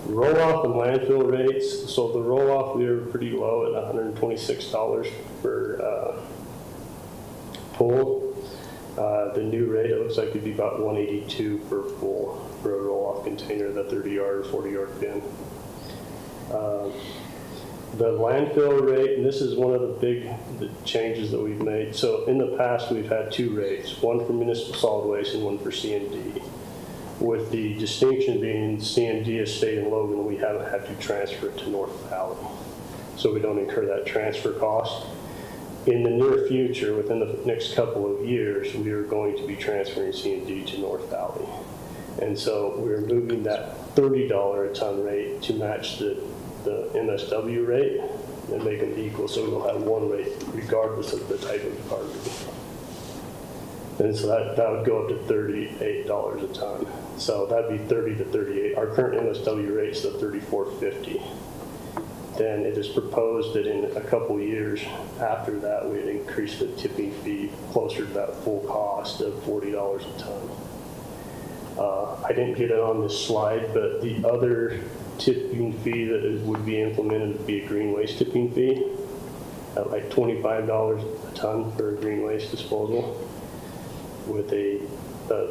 Roll-off and landfill rates. So the roll-off, we were pretty low at $126 per pull. The new rate, it looks like it'd be about $182 per pull for a roll-off container, the 30-yard or 40-yard bin. The landfill rate, and this is one of the changes that we've made. So in the past, we've had 2 rates, one for municipal solid waste and one for C&D. With the distinction being C&D is stayed in Logan, we haven't had to transfer it to North Valley. So we don't incur that transfer cost. In the near future, within the next couple of years, we are going to be transferring C&D to North Valley. And so we're moving that $30 a ton rate to match the MSW rate and make them equal, so we'll have one rate regardless of the type of garbage. And so that would go up to $38 a ton. So that'd be 30 to 38. Our current MSW rate is the $34.50. Then it is proposed that in a couple years after that, we'd increase the tipping fee closer to that full cost of $40 a ton. I didn't get it on this slide, but the other tipping fee that would be implemented would be a green waste tipping fee at like $25 a ton for a green waste disposal with a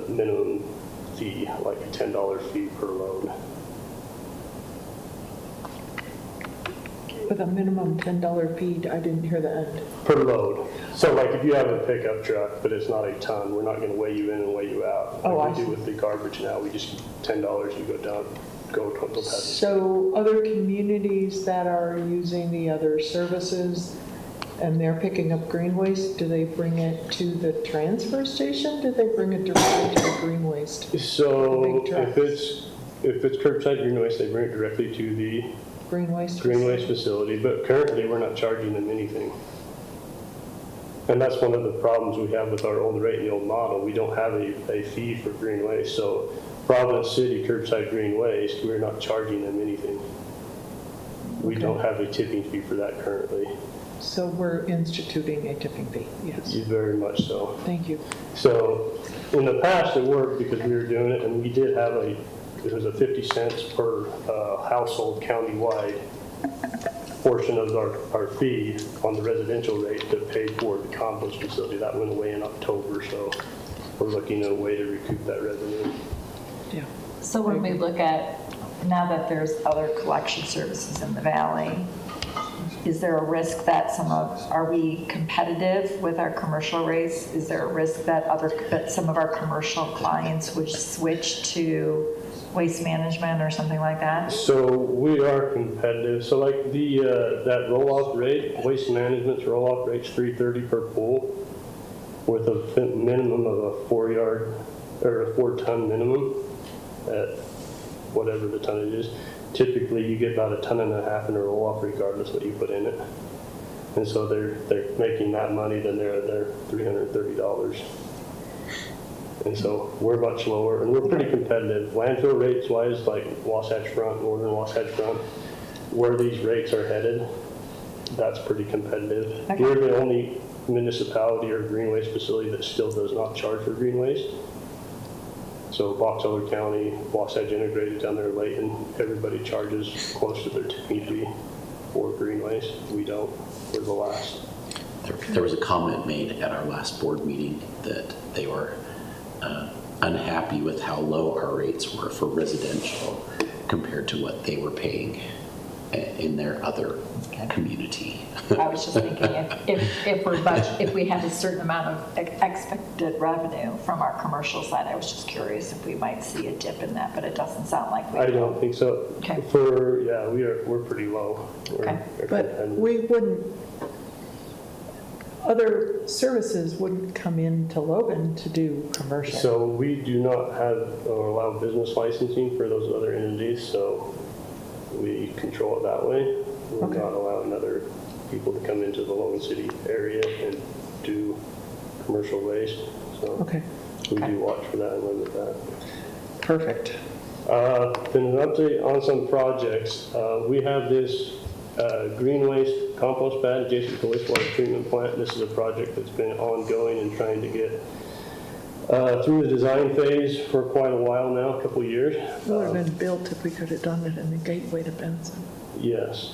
minimum fee, like a $10 fee per load. With a minimum $10 fee, I didn't hear the end. Per load. So like if you have a pickup truck, but it's not a ton, we're not going to weigh you in and weigh you out. Oh, Like I we do see. with the garbage now. We just $10, you go down, go to the So other communities that are using the other services and they're picking up green waste, do they bring it to the transfer station? Do they bring it directly to the green waste? So The big trucks. if it's curbside green waste, they bring it directly to the Green waste? green waste facility, but currently we're not charging them anything. And that's one of the problems we have with our old rate and the old model. We don't have a fee for green waste. So Providence City curbside green waste, we're not charging them anything. We Okay. don't have a tipping fee for that currently. So we're instituting a tipping fee, yes. Very much so. Thank you. So in the past it worked because we were doing it and we did have it was a 50 cents per household countywide portion of our fee on the residential rate to pay for the compost facility. That went away in October, so we're looking at a way to recoup that revenue. Yeah. So when we look at, now that there's other collection services in the valley, is there a risk that are we competitive with our commercial rates? Is there a risk that some of our commercial clients would switch to waste management or something like that? So we are competitive. So like that roll-off rate, waste management's roll-off rate's $3.30 per pull with a minimum of a 4-yard or a 4-ton minimum at whatever the tonnage is. Typically you get about 1.5 tons in a roll-off regardless what you put in it. And so they're making that money, then they're $330. And so we're much lower, and we're pretty competitive. Landfill rates wise, like Wasatch Front, Northern Wasatch Front, where these rates are headed, that's pretty competitive. Okay. We're the only municipality or green waste facility that still does not charge for green waste. So Box Elder County, Wasatch Integrated down there in Layton, everybody charges close to their tipping fee for green waste. We don't. We're the last. There was a comment made at our last board meeting that they were unhappy with how low our rates were for residential compared to what they were paying in their other community. I was just thinking if we had a certain amount of expected revenue from our commercial side, I was just curious if we might see a dip in that, but it doesn't sound like we I do. don't think so. Okay. We're pretty low. Okay. But we wouldn't, other services wouldn't come into Logan to do commercial. So we do not have or allow business licensing for those other entities, so we control it that way. We're Okay. not allowing other people to come into the Logan City area and do commercial waste. So Okay, we do watch for that and limit that. perfect. Then an update on some projects. We have this green waste compost pad adjacent to wastewater treatment plant. This is a project that's been ongoing and trying to get through the design phase for quite a while now, a couple of years. It would have been built if we could have done it in the gateway to Benson. Yes.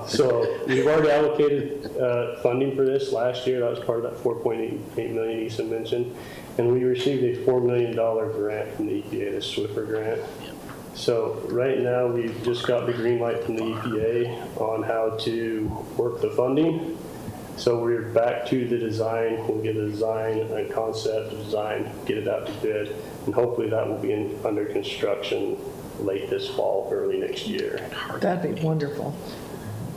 So we've already allocated funding for this last year. That was part of that $4.8 million Issa mentioned. And we received a $4 million grant from the EPA, the Swiffer grant. So right now, we've just got the green light from the EPA on how to work the funding. So we're back to the design. We'll get a design, a concept design, get it out to bid, and hopefully that will be under construction late this fall, early next year. That'd be wonderful.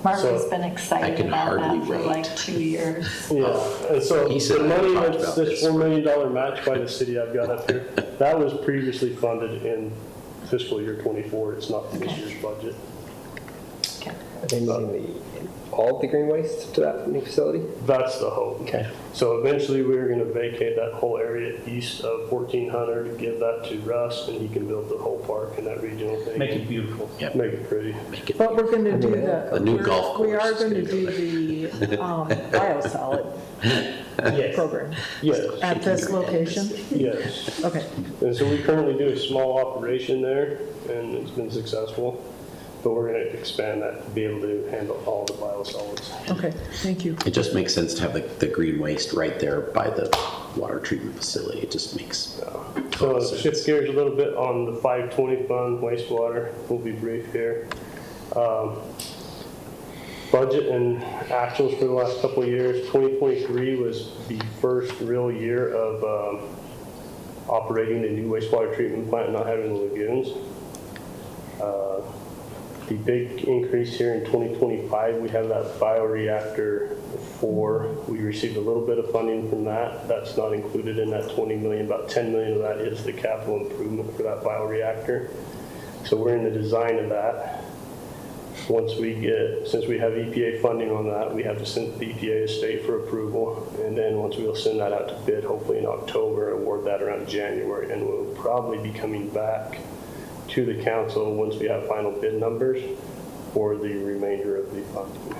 Mark So, has been I excited can about hardly that for wait. like 2 years. Yeah, and so He said the we money talked that's about this this. $4 million match by the city I've got up here, that was previously funded in fiscal year '24. It's not this Okay. year's budget. Okay. Are they moving all of the green waste to that new facility? That's the hope. Okay. So eventually, we're going to vacate that whole area east of 1400, give that to Russ, and he can build the whole park and that regional thing. Make it beautiful. Make it pretty. Make it, But we're going to do The new golf we are course is going to gonna go do the biosolid Yes. program Yes, at this location. yes. Okay, And so we currently do a small operation there, and it's been successful. But we're going to expand that to be able to handle all the biosolids. okay, thank you. it just makes sense to have the green waste right there by the water treatment facility. It just makes So total to sense. shift gears a little bit on the 520 fund wastewater, we'll be brief here. Budget and actuals for the last couple of years. 2023 was the first real year of operating a new wastewater treatment plant and not having the lagoons. The big increase here in 2025, we have that bioreactor 4. We received a little bit of funding from that. That's not included in that 20 million. About 10 million of that is the capital improvement for that bioreactor. So we're in the design of that. Since we have EPA funding on that, we have to send the EPA to state for approval. And then once we'll send that out to bid, hopefully in October, award that around January. And we'll probably be coming back to the council once we have final bid numbers for the remainder of the funding.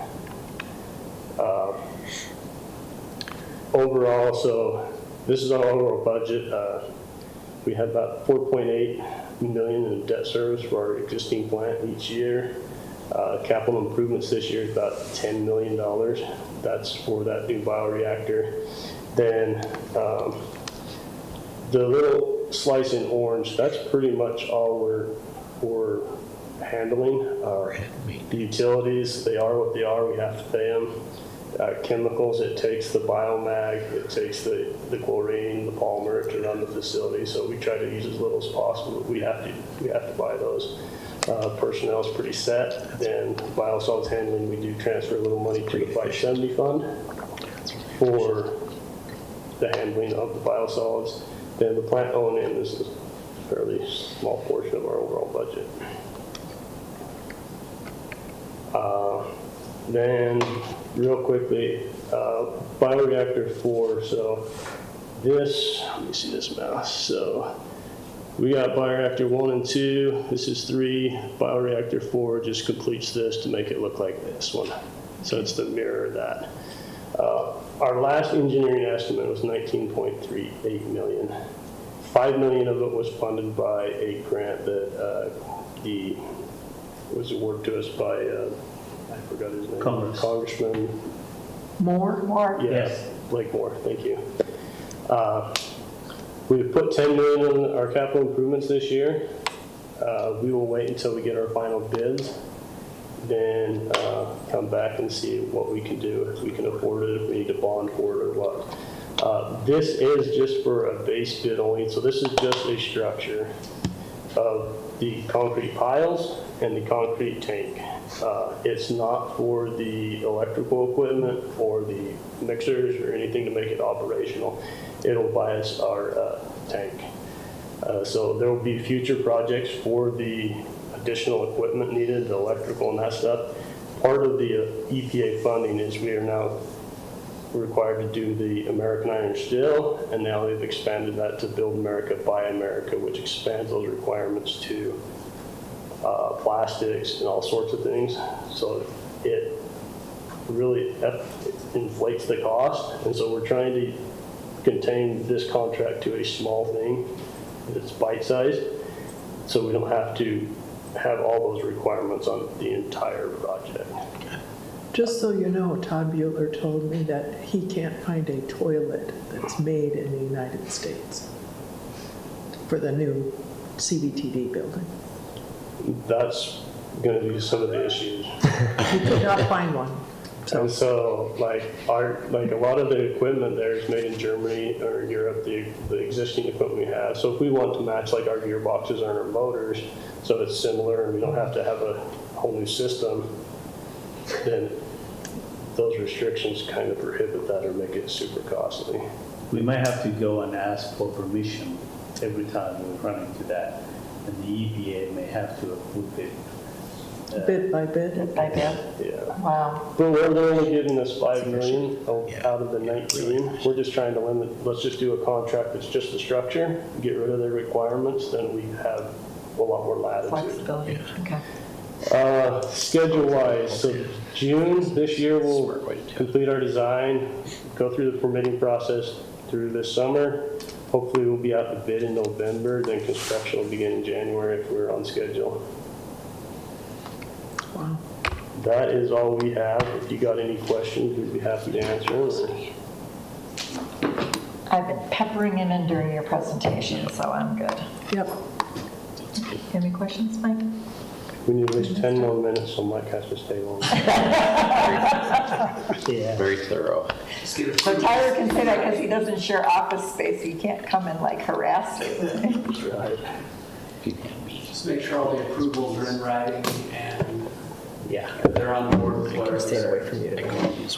Overall, so this is our overall budget. We have about 4.8 million in debt service for our existing plant each year. Capital improvements this year is about $10 million. That's for that new bioreactor. Then the little slice in orange, that's pretty much all we're handling. The utilities, they are what they are. We have to pay them. Chemicals, it takes the biomag, it takes the chlorine, the polymer to run the facility. So we try to use as little as possible. We have to buy those. Personnel is pretty set. Then biosolids handling, we do transfer a little money to the 570 fund for the handling of the biosolids. Then the plant O&M is a fairly small portion of our overall budget. Then, real quickly, bioreactor 4. So this, let me see this mouse. So we got bioreactor 1 and 2. This is 3. Bioreactor 4 just completes this to make it look like this one. So it's the mirror of that. Our last engineering estimate was 19.38 million. 5 million of it was funded by a grant that was awarded to us by I forgot his name. Congressman. More? More? Yeah, Yes. Blake Moore. Thank you. We've put 10 million in our capital improvements this year. We will wait until we get our final bids, then come back and see what we can do, if we can afford it, if we need to bond for it or what. This is just for a base bid only, so this is just a structure of the concrete piles and the concrete tank. It's not for the electrical equipment or the mixers or anything to make it operational. It'll buy us our tank. So there will be future projects for the additional equipment needed, the electrical and that stuff. Part of the EPA funding is we are now required to do the American Iron Steel, and now they've expanded that to Build America, Buy America, which expands those requirements to plastics and all sorts of things. So it really inflates the cost, and so we're trying to contain this contract to a small thing that's bite-sized, so we don't have to have all those requirements on the entire project. Just so you know, Todd Bueller told me that he can't find a toilet that's made in the United States for the new CBTD building. That's going to be some of the issues. He could not find one. And so, like a lot of the equipment there is made in Germany or Europe, the existing equipment we have. So if we want to match like our gearboxes and our motors, so it's similar and we don't have to have a whole new system, then those restrictions kind of prohibit that or make it super costly. We might have to go and ask for permission every time we run into that, and the EPA may have to approve it. Bid by bid. Bid by bid. Yeah. Wow. But they're only giving us 5 million out of the 19. We're just trying to limit, let's just do a contract that's just the structure, get rid of the requirements, then we have a lot more latitude. Flexibility, okay. Schedule-wise, so June this year we'll complete our design, go through the permitting process through this summer. Hopefully we'll be out to bid in November, then construction will begin in January if we're on schedule. Wow. That is all we have. If you got any questions, we'd be happy to answer. I've been peppering him in during your presentation, so I'm good. Yep. Any questions, Mike? We need at least 10 more minutes, so Mike has to stay on. Very thorough. So Tyler can say that because he doesn't share office space, he can't come and like harass you. Right. Just make sure all the approvals are in writing and Yeah. they're on board with whatever. Stay away from you.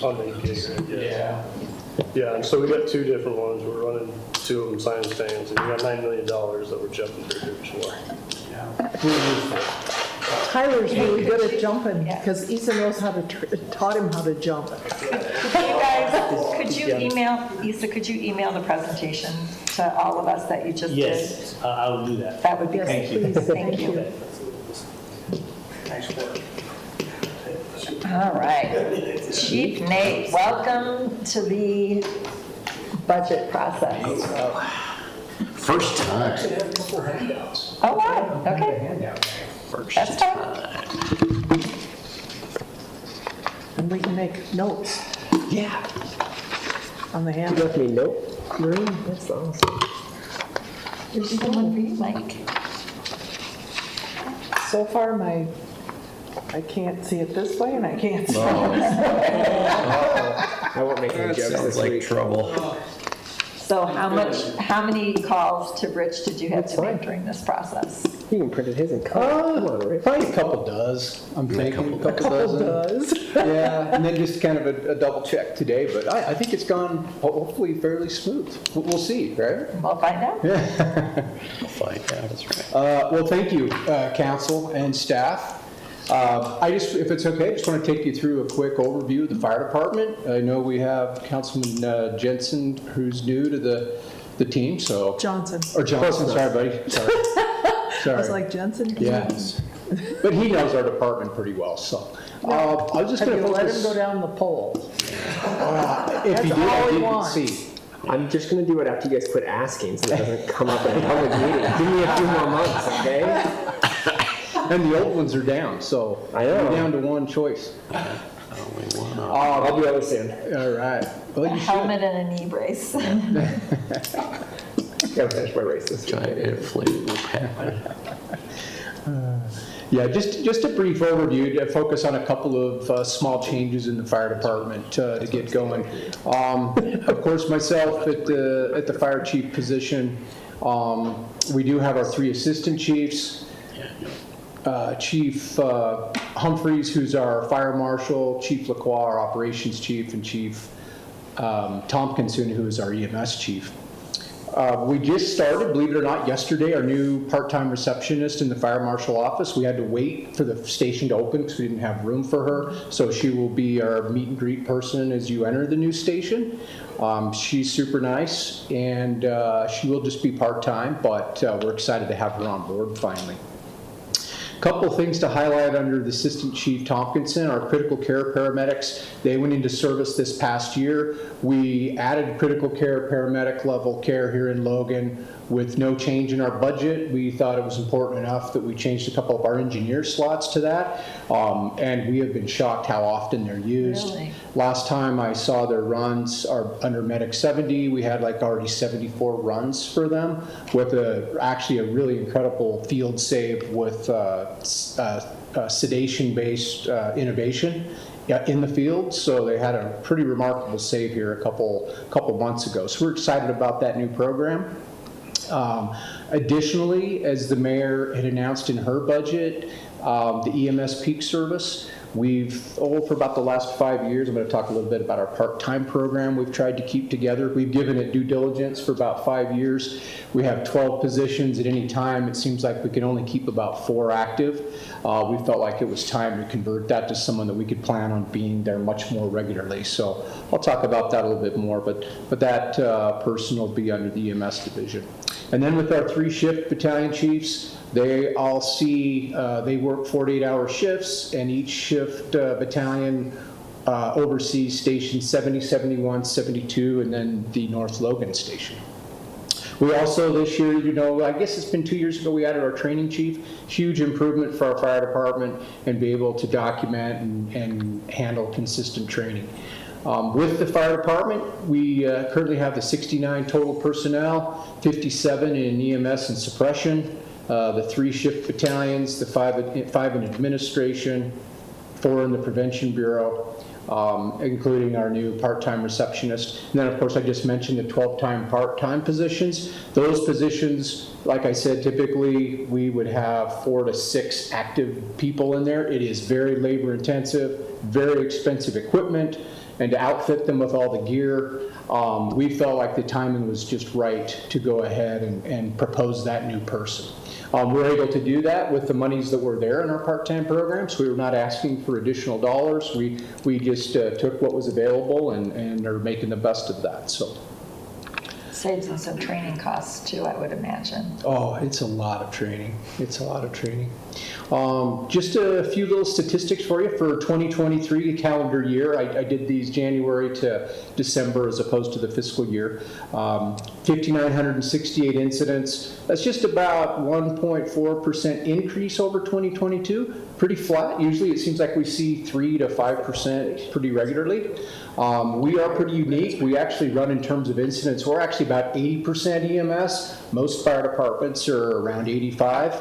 I'll make it. Yeah. Yeah, and so we got 2 different ones. We're running 2 of them simultaneously. We got $9 million that we're jumping through hoops for. Yeah. Tyler's really good at jumping because Issa knows how to, taught him how to jump. You guys, could you email, Issa, could you email the presentation to all of us that you just did? Yes, I will do that. That would be Yes, great. please. Thank you. All right. Chief Nate, welcome to the budget process. First time. Oh, wow, okay. That's fine. And we can make notes Yeah. on the You hand. left me note, Maureen? That's awesome. Here's one for you, Mike. So far, I can't see it this way and I can't see it I won't make any jokes this week. trouble. So how many calls to Rich did you have That's to make fine. during this process? He even printed his in color. Come on, Rick. Probably a couple does, I'm thinking, a couple dozen. does. Yeah, and then just kind of a double check today, but I think it's gone hopefully fairly smooth. We'll see, right? We'll find out. We'll find out, that's right. Well, thank you, council and staff. I just, if it's okay, just want to take you through a quick overview of the fire department. I know we have Councilman Jensen, who's new to the team, so. Johnson. Or Johnson, sorry, buddy, sorry. I was like, Jensen? Yes, but he knows our department pretty well, so. I was just Have going you to let him focus. go down the pole? If he did, all I we didn't want. see. I'm just gonna do it after you guys quit asking so it doesn't come up in a public meeting. Give me a few more months, okay? And the old ones are down, so. I know. We're down to one choice. I'll be over soon. All right. Well, A you should. helmet and a knee brace. Gotta finish my races. Giant inflatable pad. Yeah, just a brief overview to focus on a couple of small changes in the fire department to get going. Of course, myself at the fire chief position, we do have our 3 assistant chiefs. Chief Humphreys, who's our fire marshal, Chief Lacroix, our operations chief, and Chief Tompkinson, who is our EMS chief. We just started, believe it or not, yesterday, our new part-time receptionist in the fire marshal office. We had to wait for the station to open because we didn't have room for her. So she will be our meet and greet person as you enter the new station. She's super nice, and she will just be part-time, but we're excited to have her on board finally. Couple things to highlight under the Assistant Chief Tompkinson, our critical care paramedics. They went into service this past year. We added critical care paramedic level care here in Logan with no change in our budget. We thought it was important enough that we changed a couple of our engineer slots to that. And we have been shocked how often they're used. Really? Last time I saw their runs are under Medic 70. We had like already 74 runs for them with actually a really incredible field save with sedation-based innovation in the field. So they had a pretty remarkable save here a couple months ago. So we're excited about that new program. Additionally, as the mayor had announced in her budget, the EMS peak service, for about the last 5 years, I'm going to talk a little bit about our part-time program we've tried to keep together. We've given it due diligence for about 5 years. We have 12 positions at any time. It seems like we can only keep about 4 active. We felt like it was time to convert that to someone that we could plan on being there much more regularly. So I'll talk about that a little bit more, but that person will be under the EMS division. And then with our 3-shift battalion chiefs, they all they work 48-hour shifts, and each shift battalion oversees stations 70, 71, 72, and then the North Logan station. We also this year, I guess it's been 2 years ago, we added our training chief. Huge improvement for our fire department and be able to document and handle consistent training. With the fire department, we currently have the 69 total personnel, 57 in EMS and suppression, the 3-shift battalions, the 5 in administration, 4 in the prevention bureau, including our new part-time receptionist. And then, of course, I just mentioned the 12-time part-time positions. Those positions, like I said, typically we would have 4 to 6 active people in there. It is very labor-intensive, very expensive equipment, and to outfit them with all the gear, we felt like the timing was just right to go ahead and propose that new person. We're able to do that with the monies that were there in our part-time programs. We were not asking for additional dollars. We just took what was available and are making the best of that. So Saves on some training costs too, I would imagine. Oh, it's a lot of training. It's a lot of training. Just a few little statistics for you for 2023, the calendar year. I did these January to December as opposed to the fiscal year. 5,968 incidents. That's just about 1.4% increase over 2022. Pretty flat. Usually it seems like we see 3 to 5% pretty regularly. We are pretty unique. We actually run in terms of incidents. We're actually about 80% EMS. Most fire departments are around 85.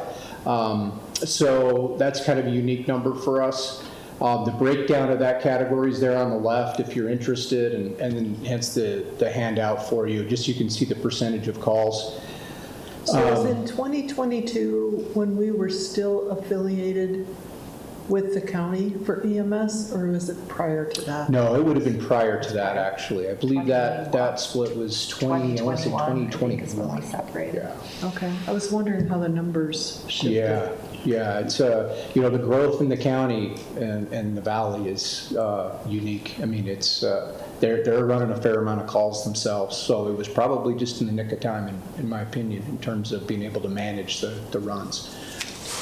So that's kind of a unique number for us. The breakdown of that category is there on the left if you're interested, and then hence the handout for you, just so you can see the percentage of calls. So was in 2022 when we were still affiliated with the county for EMS, or was it prior to that? No, it would have been prior to that, actually. I believe that split was 2021. When we separated. Yeah. Okay, I was wondering how the numbers shifted. Yeah, it's, the growth in the county and the valley is unique. I mean, it's, they're running a fair amount of calls themselves, so it was probably just in the nick of time, in my opinion, in terms of being able to manage the runs.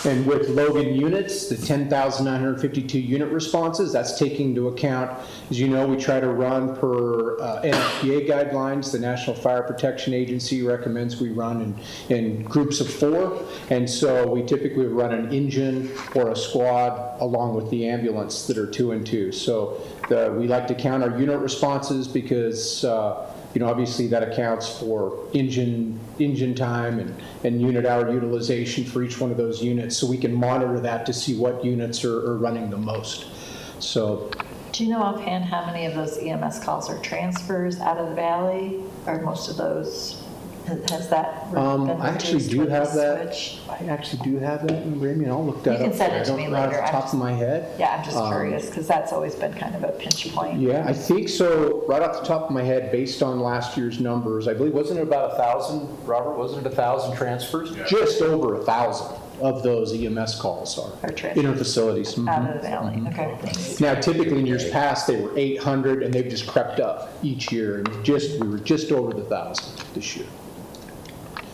And with Logan units, the 10,952 unit responses, that's taking into account, as you know, we try to run per NFPA guidelines. The National Fire Protection Agency recommends we run in groups of 4. And so we typically run an engine or a squad along with the ambulance that are 2 and 2. So we like to count our unit responses because obviously that accounts for engine time and unit hour utilization for each one of those units, so we can monitor that to see what units are running the most. So, Do you know offhand how many of those EMS calls are transfers out of the valley? Or most of those, has that been I actually reduced do with the have that. switch? I actually do have that in Ramey, and I'll look that up. You can send it to I me don't know later. off the top of my head. Yeah, I'm just curious, because that's always been kind of a pinch point. Yeah, I think so, right off the top of my head, based on last year's numbers, I believe, Wasn't it about 1,000, Robert? Wasn't it 1,000 transfers? just over 1,000 of those EMS calls Or are transfers. in our facilities. Mhm. Out of the valley, okay, thanks. Now, typically in years past, they were 800, and they've just crept up each year, and we were just over the 1,000 this year.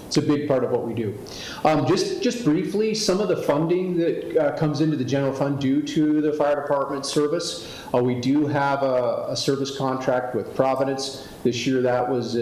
It's a big part of what we do. Just briefly, some of the funding that comes into the general fund due to the fire department service. We do have a service contract with Providence. This year that was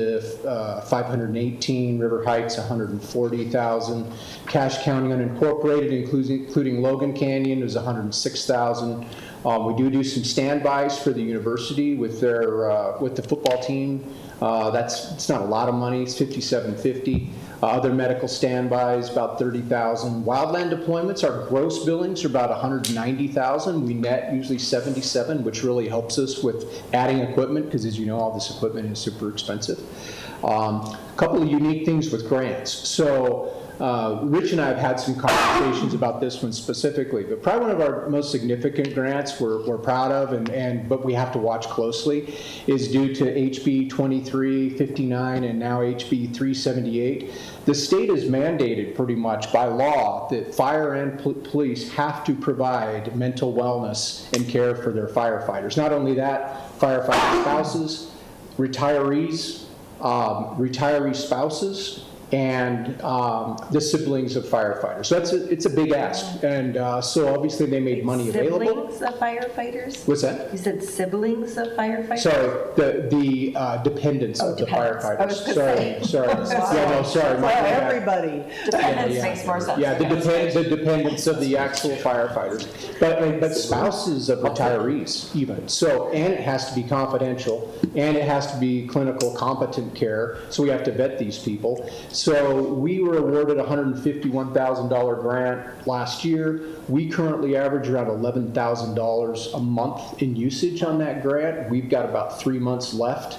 518, River Heights 140,000. Cache County unincorporated, including Logan Canyon, is 106,000. We do some standbys for the university with the football team. It's not a lot of money. It's $57.50. Other medical standbys, about $30,000. Wildland deployments, our gross billings are about $190,000. We net usually $77,000, which really helps us with adding equipment, because as you know, all this equipment is super expensive. A couple of unique things with grants. So Rich and I have had some conversations about this one specifically, but probably one of our most significant grants we're proud of, but we have to watch closely, is due to HB 2359 and now HB 378. The state is mandated pretty much by law that fire and police have to provide mental wellness and care for their firefighters. Not only that, firefighter spouses, retirees, retiree spouses, and the siblings of firefighters. So it's a big ask, and so obviously they made money available. Siblings of firefighters? What's that? You said siblings of firefighters? Sorry, the dependents of the dependents. I was firefighters. gonna Sorry. Yeah, no, sorry. For my bad. everybody. Dependents Yeah. makes more sense. Yeah, the Okay. dependents of the actual firefighters, but spouses of retirees even. So, and it has to be confidential, and it has to be clinical competent care, so we have to vet these people. So we were awarded a $151,000 grant last year. We currently average around $11,000 a month in usage on that grant. We've got about 3 months left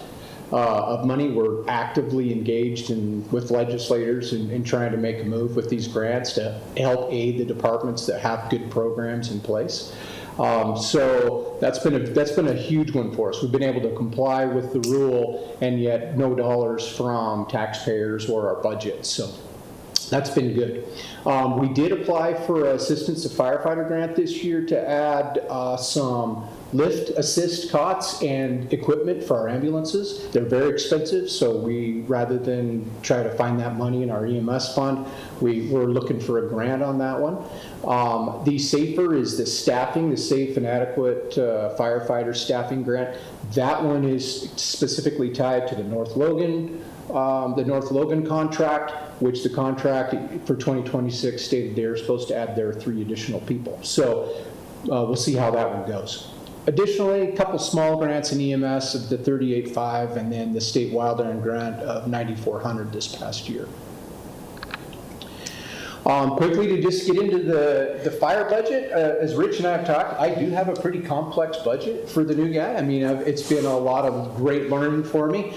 of money. We're actively engaged with legislators in trying to make a move with these grants to help aid the departments that have good programs in place. So that's been a huge one for us. We've been able to comply with the rule, and yet no dollars from taxpayers or our budget. So that's been good. We did apply for assistance to firefighter grant this year to add some lift assist cots and equipment for our ambulances. They're very expensive, so we, rather than try to find that money in our EMS fund, we're looking for a grant on that one. The SAFER is the staffing, the safe and adequate firefighter staffing grant. That one is specifically tied to the North Logan contract, which the contract for 2026 stated they're supposed to add their 3 additional people. So we'll see how that one goes. Additionally, a couple small grants in EMS of the 38.5, and then the state wildland grant of 9,400 this past year. Quickly, to just get into the fire budget, as Rich and I have talked, I do have a pretty complex budget for the new guy. I mean, it's been a lot of great learning for me.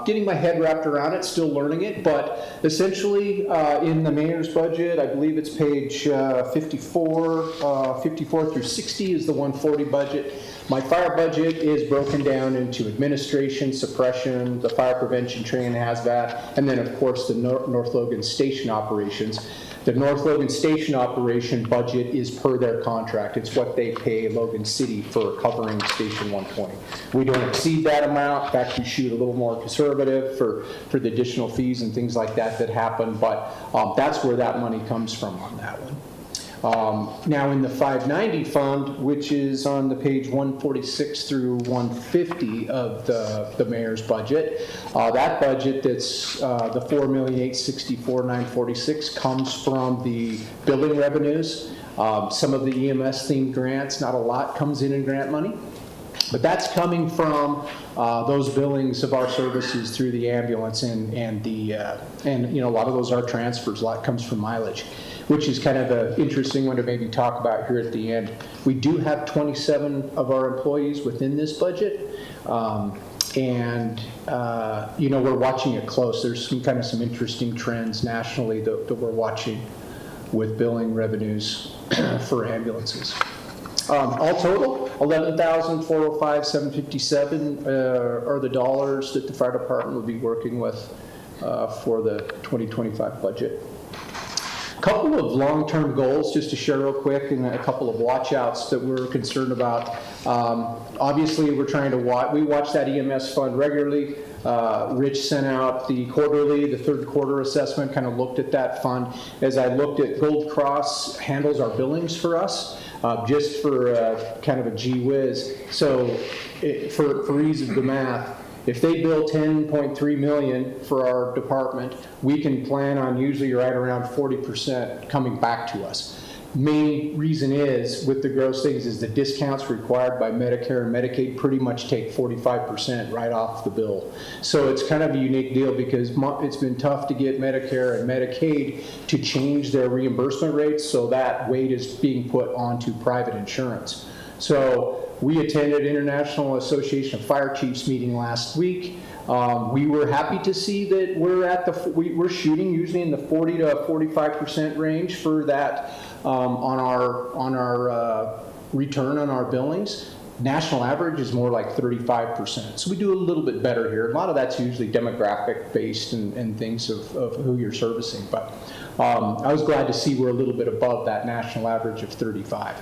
Getting my head wrapped around it, still learning it, but essentially in the mayor's budget, I believe it's page 54 through 60 is the 140 budget. My fire budget is broken down into administration, suppression, the fire prevention training HAZMAT, and then of course the North Logan Station operations. The North Logan Station operation budget is per their contract. It's what they pay Logan City for covering Station 120. We don't exceed that amount. In fact, we shoot a little more conservative for the additional fees and things like that happen, but that's where that money comes from on that one. Now in the 590 fund, which is on the page 146 through 150 of the mayor's budget, that budget that's the $4,864,946 comes from the building revenues. Some of the EMS themed grants, not a lot comes in grant money. But that's coming from those billings of our services through the ambulance and a lot of those are transfers. A lot comes from mileage, which is kind of an interesting one to maybe talk about here at the end. We do have 27 of our employees within this budget. We're watching it close. There's some interesting trends nationally that we're watching with billing revenues for ambulances. All total, $11,405,757 are the dollars that the fire department will be working with for the 2025 budget. A couple of long-term goals just to share real quick, and a couple of watch-outs that we're concerned about. Obviously, we're trying to we watch that EMS fund regularly. Rich sent out the third quarter assessment, kind of looked at that fund. As I looked at Gold Cross handles our billings for us, just for kind of a gee whiz. So for ease of the math, if they bill $10.3 million for our department, we can plan on usually right around 40% coming back to us. Main reason is, with the gross things, is the discounts required by Medicare and Medicaid pretty much take 45% right off the bill. So it's kind of a unique deal because it's been tough to get Medicare and Medicaid to change their reimbursement rates, so that weight is being put onto private insurance. So we attended International Association of Fire Chiefs meeting last week. We were happy to see that we're shooting usually in the 40 to 45% range for that on our return on our billings. National average is more like 35%. So we do a little bit better here. A lot of that's usually demographic based and things of who you're servicing. But I was glad to see we're a little bit above that national average of 35.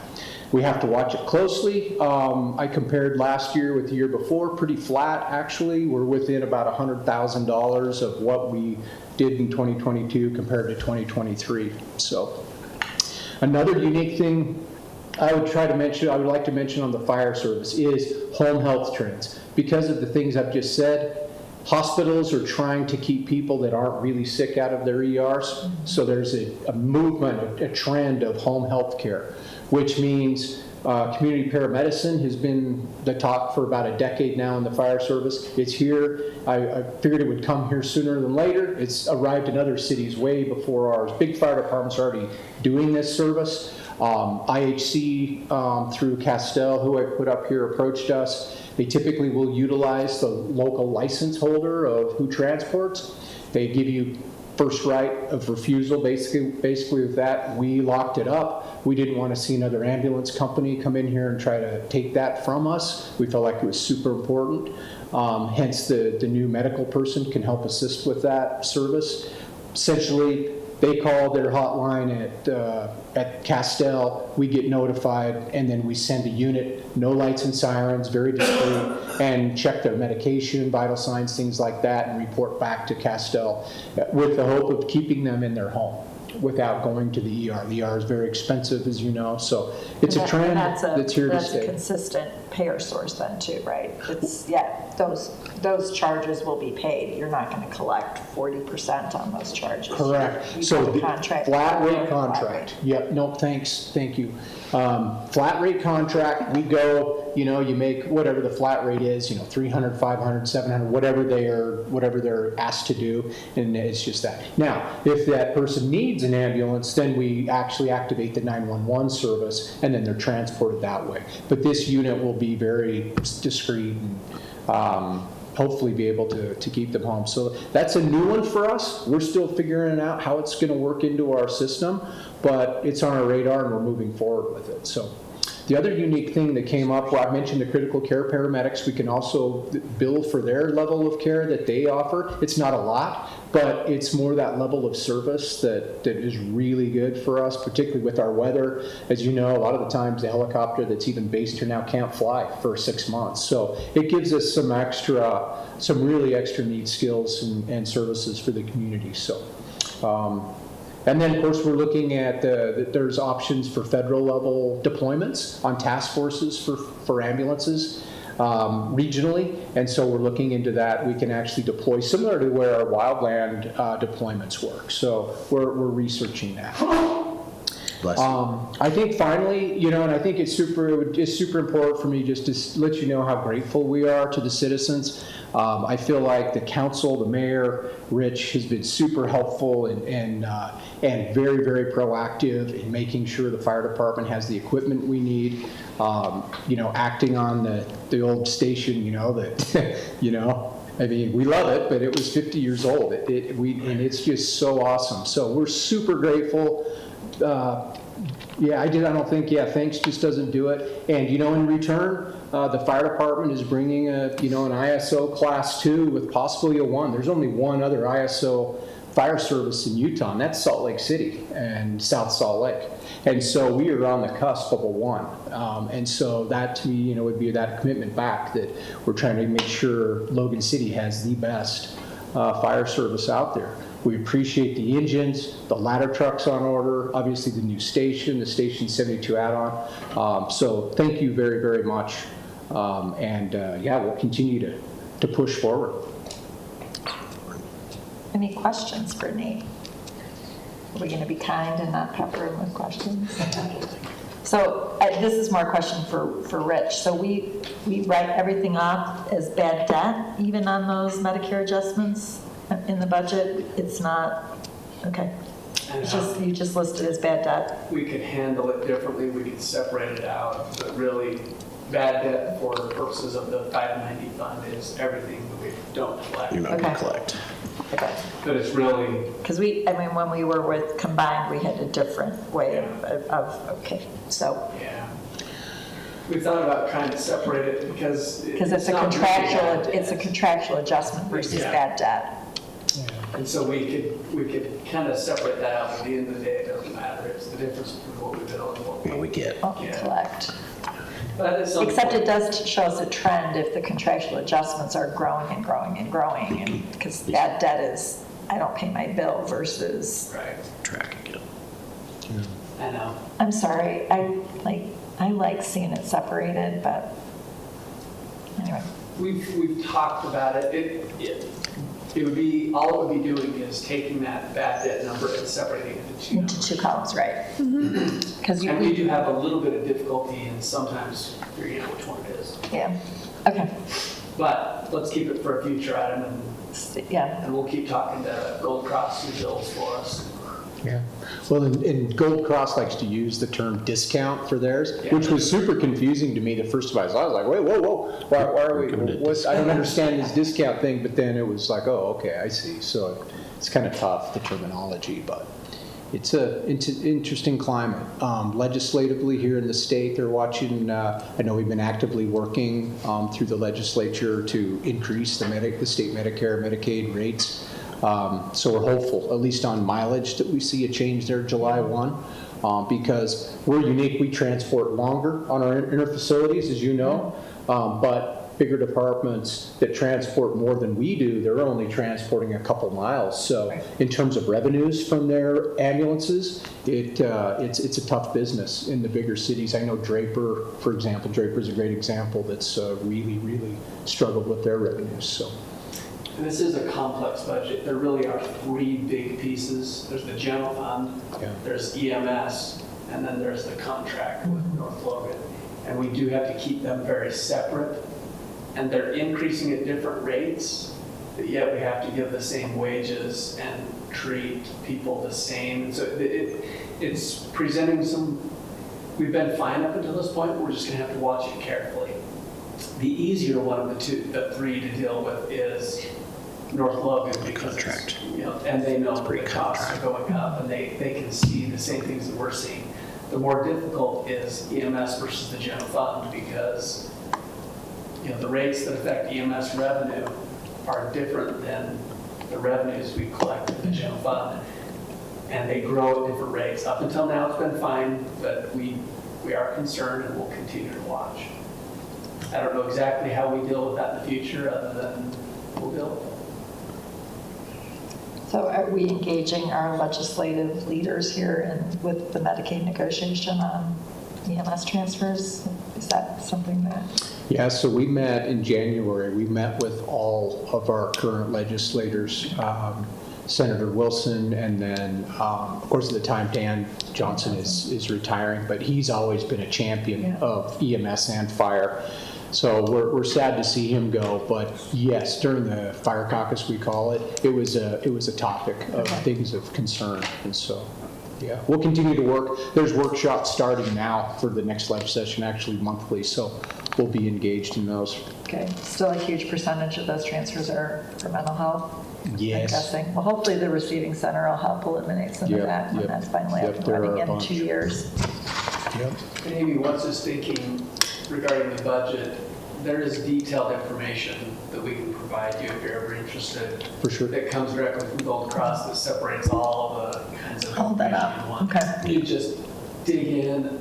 We have to watch it closely. I compared last year with the year before, pretty flat actually. We're within about $100,000 of what we did in 2022 compared to 2023. So another unique thing I would like to mention on the fire service is home health trends. Because of the things I've just said, hospitals are trying to keep people that aren't really sick out of their ERs. So there's a movement, a trend of home health care, which means community paramedicine has been the talk for about a decade now in the fire service. It's here. I figured it would come here sooner than later. It's arrived in other cities way before ours. Big fire departments are already doing this service. IHC through Castell, who I put up here, approached us. They typically will utilize the local license holder of who transports. They give you first right of refusal, basically with that. We locked it up. We didn't want to see another ambulance company come in here and try to take that from us. We felt like it was super important. Hence the new medical person can help assist with that service. Essentially, they call their hotline at Castell, we get notified, and then we send a unit, no lights and sirens, very discreet, and check their medication, vital signs, things like that, and report back to Castell with the hope of keeping them in their home without going to the ER. The ER is very expensive, as you know, so it's a trend that's here to stay. That's a consistent payer source then too, right? Those charges will be paid. You're not going to collect 40% on those charges. Correct. You So have a the contract. flat rate contract. Yep, no, thanks, thank you. Flat rate contract, we go, you make whatever the flat rate is, 300, 500, 700, whatever they're asked to do, and it's just that. Now, if that person needs an ambulance, then we actually activate the 911 service, and then they're transported that way. But this unit will be very discreet and hopefully be able to keep them home. So that's a new one for us. We're still figuring out how it's going to work into our system, but it's on our radar and we're moving forward with it. So the other unique thing that came up, well, I mentioned the critical care paramedics. We can also bill for their level of care that they offer. It's not a lot, but it's more that level of service that is really good for us, particularly with our weather. As you know, a lot of the times the helicopter that's even based here now can't fly for 6 months. So it gives us some really extra neat skills and services for the community. So. And then, of course, we're looking at there's options for federal level deployments on task forces for ambulances regionally. And so we're looking into that. We can actually deploy similar to where our wildland deployments work. So we're researching that. Bless you. I think finally, and I think it's super important for me just to let you know how grateful we are to the citizens. I feel like the council, the mayor, Rich, has been super helpful and very, very proactive in making sure the fire department has the equipment we need. Acting on the old station, that, I mean, we love it, but it was 50 years old. And it's just so awesome. So we're super grateful. I don't think, thanks just doesn't do it. And, in return, the fire department is bringing an ISO class 2 with possibly a 1. There's only one other ISO fire service in Utah, and that's Salt Lake City and South Salt Lake. And so we are on the cusp of a 1. And so that to me, would be that commitment back that we're trying to make sure Logan City has the best fire service out there. We appreciate the engines, the ladder trucks on order, obviously the new station, the Station 72 add-on. So thank you very, very much. We'll continue to push forward. Any questions for Nate? Are we going to be kind and not pepper him with questions? So this is more a question for Rich. So we write everything off as bad debt, even on those Medicare adjustments in the budget? It's not, okay. You just listed as bad debt. We could handle it differently, we could separate it out, but really, bad debt for purposes of the 590 fund is everything that we don't collect. You're not going to collect. Okay. But it's really... Because when we were with combined, we had a different way okay, so. Yeah. We thought about trying to separate it because it's a contractual adjustment versus bad debt. And so we could kind of separate that out. At the end of the day, it doesn't matter. It's the difference between what we bill and what we get. Collect. But Except it does show us a trend if the contractual adjustments are growing and growing and growing, and because bad debt is, I don't pay my bill versus. Right. Tracking it. I know. I'm sorry, I like seeing it separated, but anyway. We've talked about it. It would be, all it would be doing is taking that bad debt number and separating it into two columns, right? Mm-hmm. And we do have a little bit of difficulty in sometimes figuring out which one it is. Yeah, okay. But let's keep it for a future item, and we'll keep talking to Gold Cross who bills for us. Yeah. Well, and Gold Cross likes to use the term discount for theirs, which was super confusing to me the first time. I was like, wait, whoa, why are we, I don't understand this discount thing, but then it was like, oh, okay, I see. So it's kind of tough, the terminology, but it's an interesting climate. Legislatively here in the state, they're watching, I know we've been actively working through the legislature to increase the state Medicare, Medicaid rates. So we're hopeful, at least on mileage, that we see a change there July 1, because we're unique. We transport longer on our inner facilities, as you know, but bigger departments that transport more than we do, they're only transporting a couple miles. So in terms of revenues from their ambulances, it's a tough business in the bigger cities. I know Draper, for example, Draper's a great example that's really, really struggled with their revenues. So. And this is a complex budget. There really are three big pieces. There's the general fund, there's EMS, and then there's the contract with North Logan. And we do have to keep them very separate. And they're increasing at different rates, but yet we have to give the same wages and treat people the same. And so it's presenting we've been fine up until this point. We're just going to have to watch it carefully. The easier one of the three to deal with is North Logan, because it's, and they know the costs are going up, and they can see the same things that we're seeing. The more difficult is EMS versus the general fund, because the rates that affect EMS revenue are different than the revenues we collect in the general fund, and they grow at different rates. Up until now, it's been fine, but we are concerned, and we'll continue to watch. I don't know exactly how we deal with that in the future, other than we'll deal with it. So are we engaging our legislative leaders here with the Medicaid negotiation on EMS transfers? Is that something that? Yeah, so we met in January. We met with all of our current legislators Senator Wilson, and then, of course, at the time, Dan Johnson is retiring, but he's always been a champion of EMS and fire. So we're sad to see him go, but yes, during the fire caucus, we call it, it was a topic of things of concern, and so, yeah, we'll continue to work. There's workshops starting now for the next legislative session, actually monthly, so we'll be engaged in those. Okay, still a huge percentage of those transfers are for mental health? Yes. I'm guessing. Well, hopefully the receiving center will help eliminate some of that when that's finally up and there are running a in bunch. 2 years. Maybe what's just thinking regarding the budget, there is detailed information that we can provide you if you're ever interested. For sure. That comes directly from Gold Cross that separates all the kinds of Hold that information up. you want. Okay. You just dig in,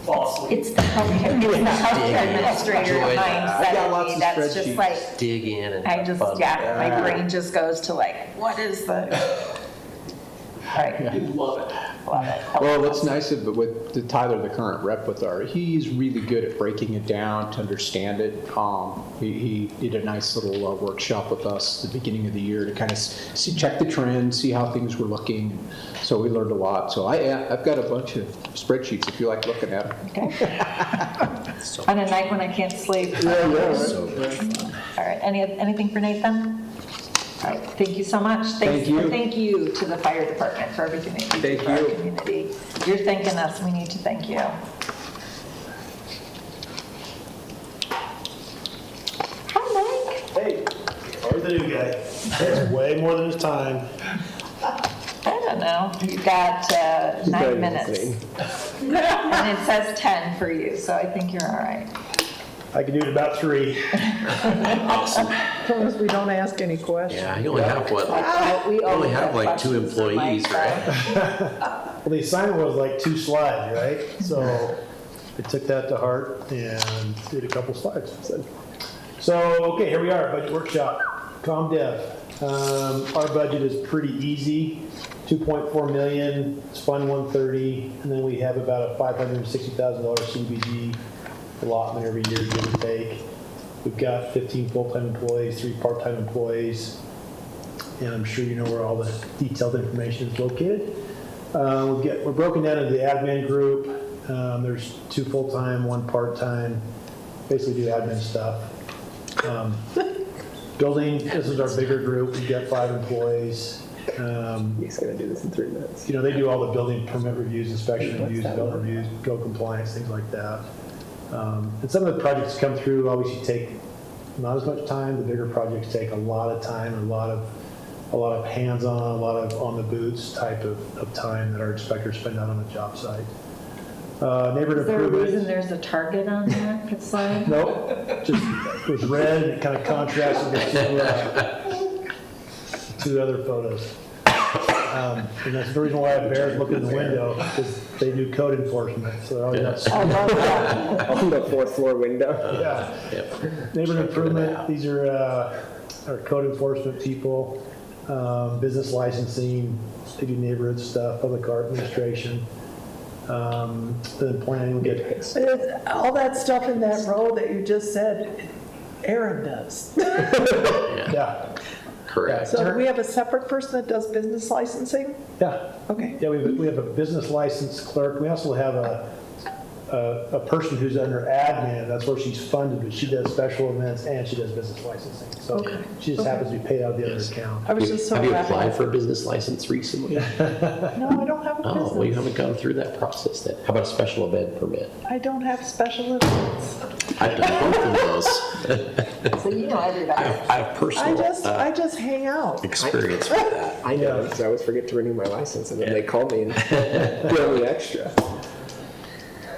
fall asleep. It's the healthcare administrator mindset in me that's just like, Dig in and I have just, fun. my brain just goes to like, what is the, all right, You love it. love it. Well, it's nice with Tyler, the current rep with our, he's really good at breaking it down to understand it. He did a nice little workshop with us at the beginning of the year to kind of check the trends, see how things were looking. So we learned a lot. So I've got a bunch of spreadsheets if you like looking at them. Okay. On a night when I can't sleep. So much fun. All right, anything for Nathan? All right, thank you so much. Thank you. Thank you to the fire department for everything that you do Thank for our you. community. You're thanking us, we need to thank you. Hi, Mike. Hey, or the new guy. That's way more than his time. I don't know, you've got 9 minutes. And it says 10 for you, so I think you're all right. I can do it in about 3. Awesome. As long as we don't ask any questions. Yeah, you only have what? We You only have like 2 questions for Mike, employees, so- right? Well, the assignment was like 2 slides, right? So I took that to heart and did a couple slides. So, okay, here we are, budget workshop, ComDev. Our budget is pretty easy, 2.4 million, it's Fund 130, and then we have about a $560,000 CBG allotment every year, give or take. We've got 15 full-time employees, 3 part-time employees, and I'm sure you know where all the detailed information is located. We're broken down into the admin group. There's 2 full-time, 1 part-time, basically do admin stuff. Building, this is our bigger group, we've got 5 employees. He's gonna do this in 3 minutes. You know, they do all the building permit reviews, inspection reviews, building reviews, build compliance, things like that. And some of the projects come through obviously take not as much time. The bigger projects take a lot of time, a lot of hands-on, a lot of on-the-boots type of time that our inspectors spend out on the job site. Neighborhood Is there a improvement. reason there's a target on that slide? Nope, just with red and it kind of contrasts with the 2 other photos. And that's the reason why I have bears looking in the window, because they do code enforcement, so they're always outside. I love that. On the 4th floor window. Yeah. Neighborhood improvement, these are our code enforcement people, business licensing, they do neighborhood stuff, public art administration. Then planning, we get, All that stuff in that row that you just said, Aaron does. yeah, Correct. So do we have a separate person that does business licensing? yeah. Okay. Yeah, we have a business license clerk. We also have a person who's under admin. That's where she's funded, but she does special events and she does business licensing. So Okay. she just happens to be paid out of the other account. I was just so Have you happy. applied for a business license recently? No, I don't have a Oh, well, you business. haven't gone through that process then. How about a special event permit? I don't have special events. I've done both of those. So you know everybody. I have personal I just hang out. experience with that. I know, because I always forget to renew my license, and then they call me and bill me extra.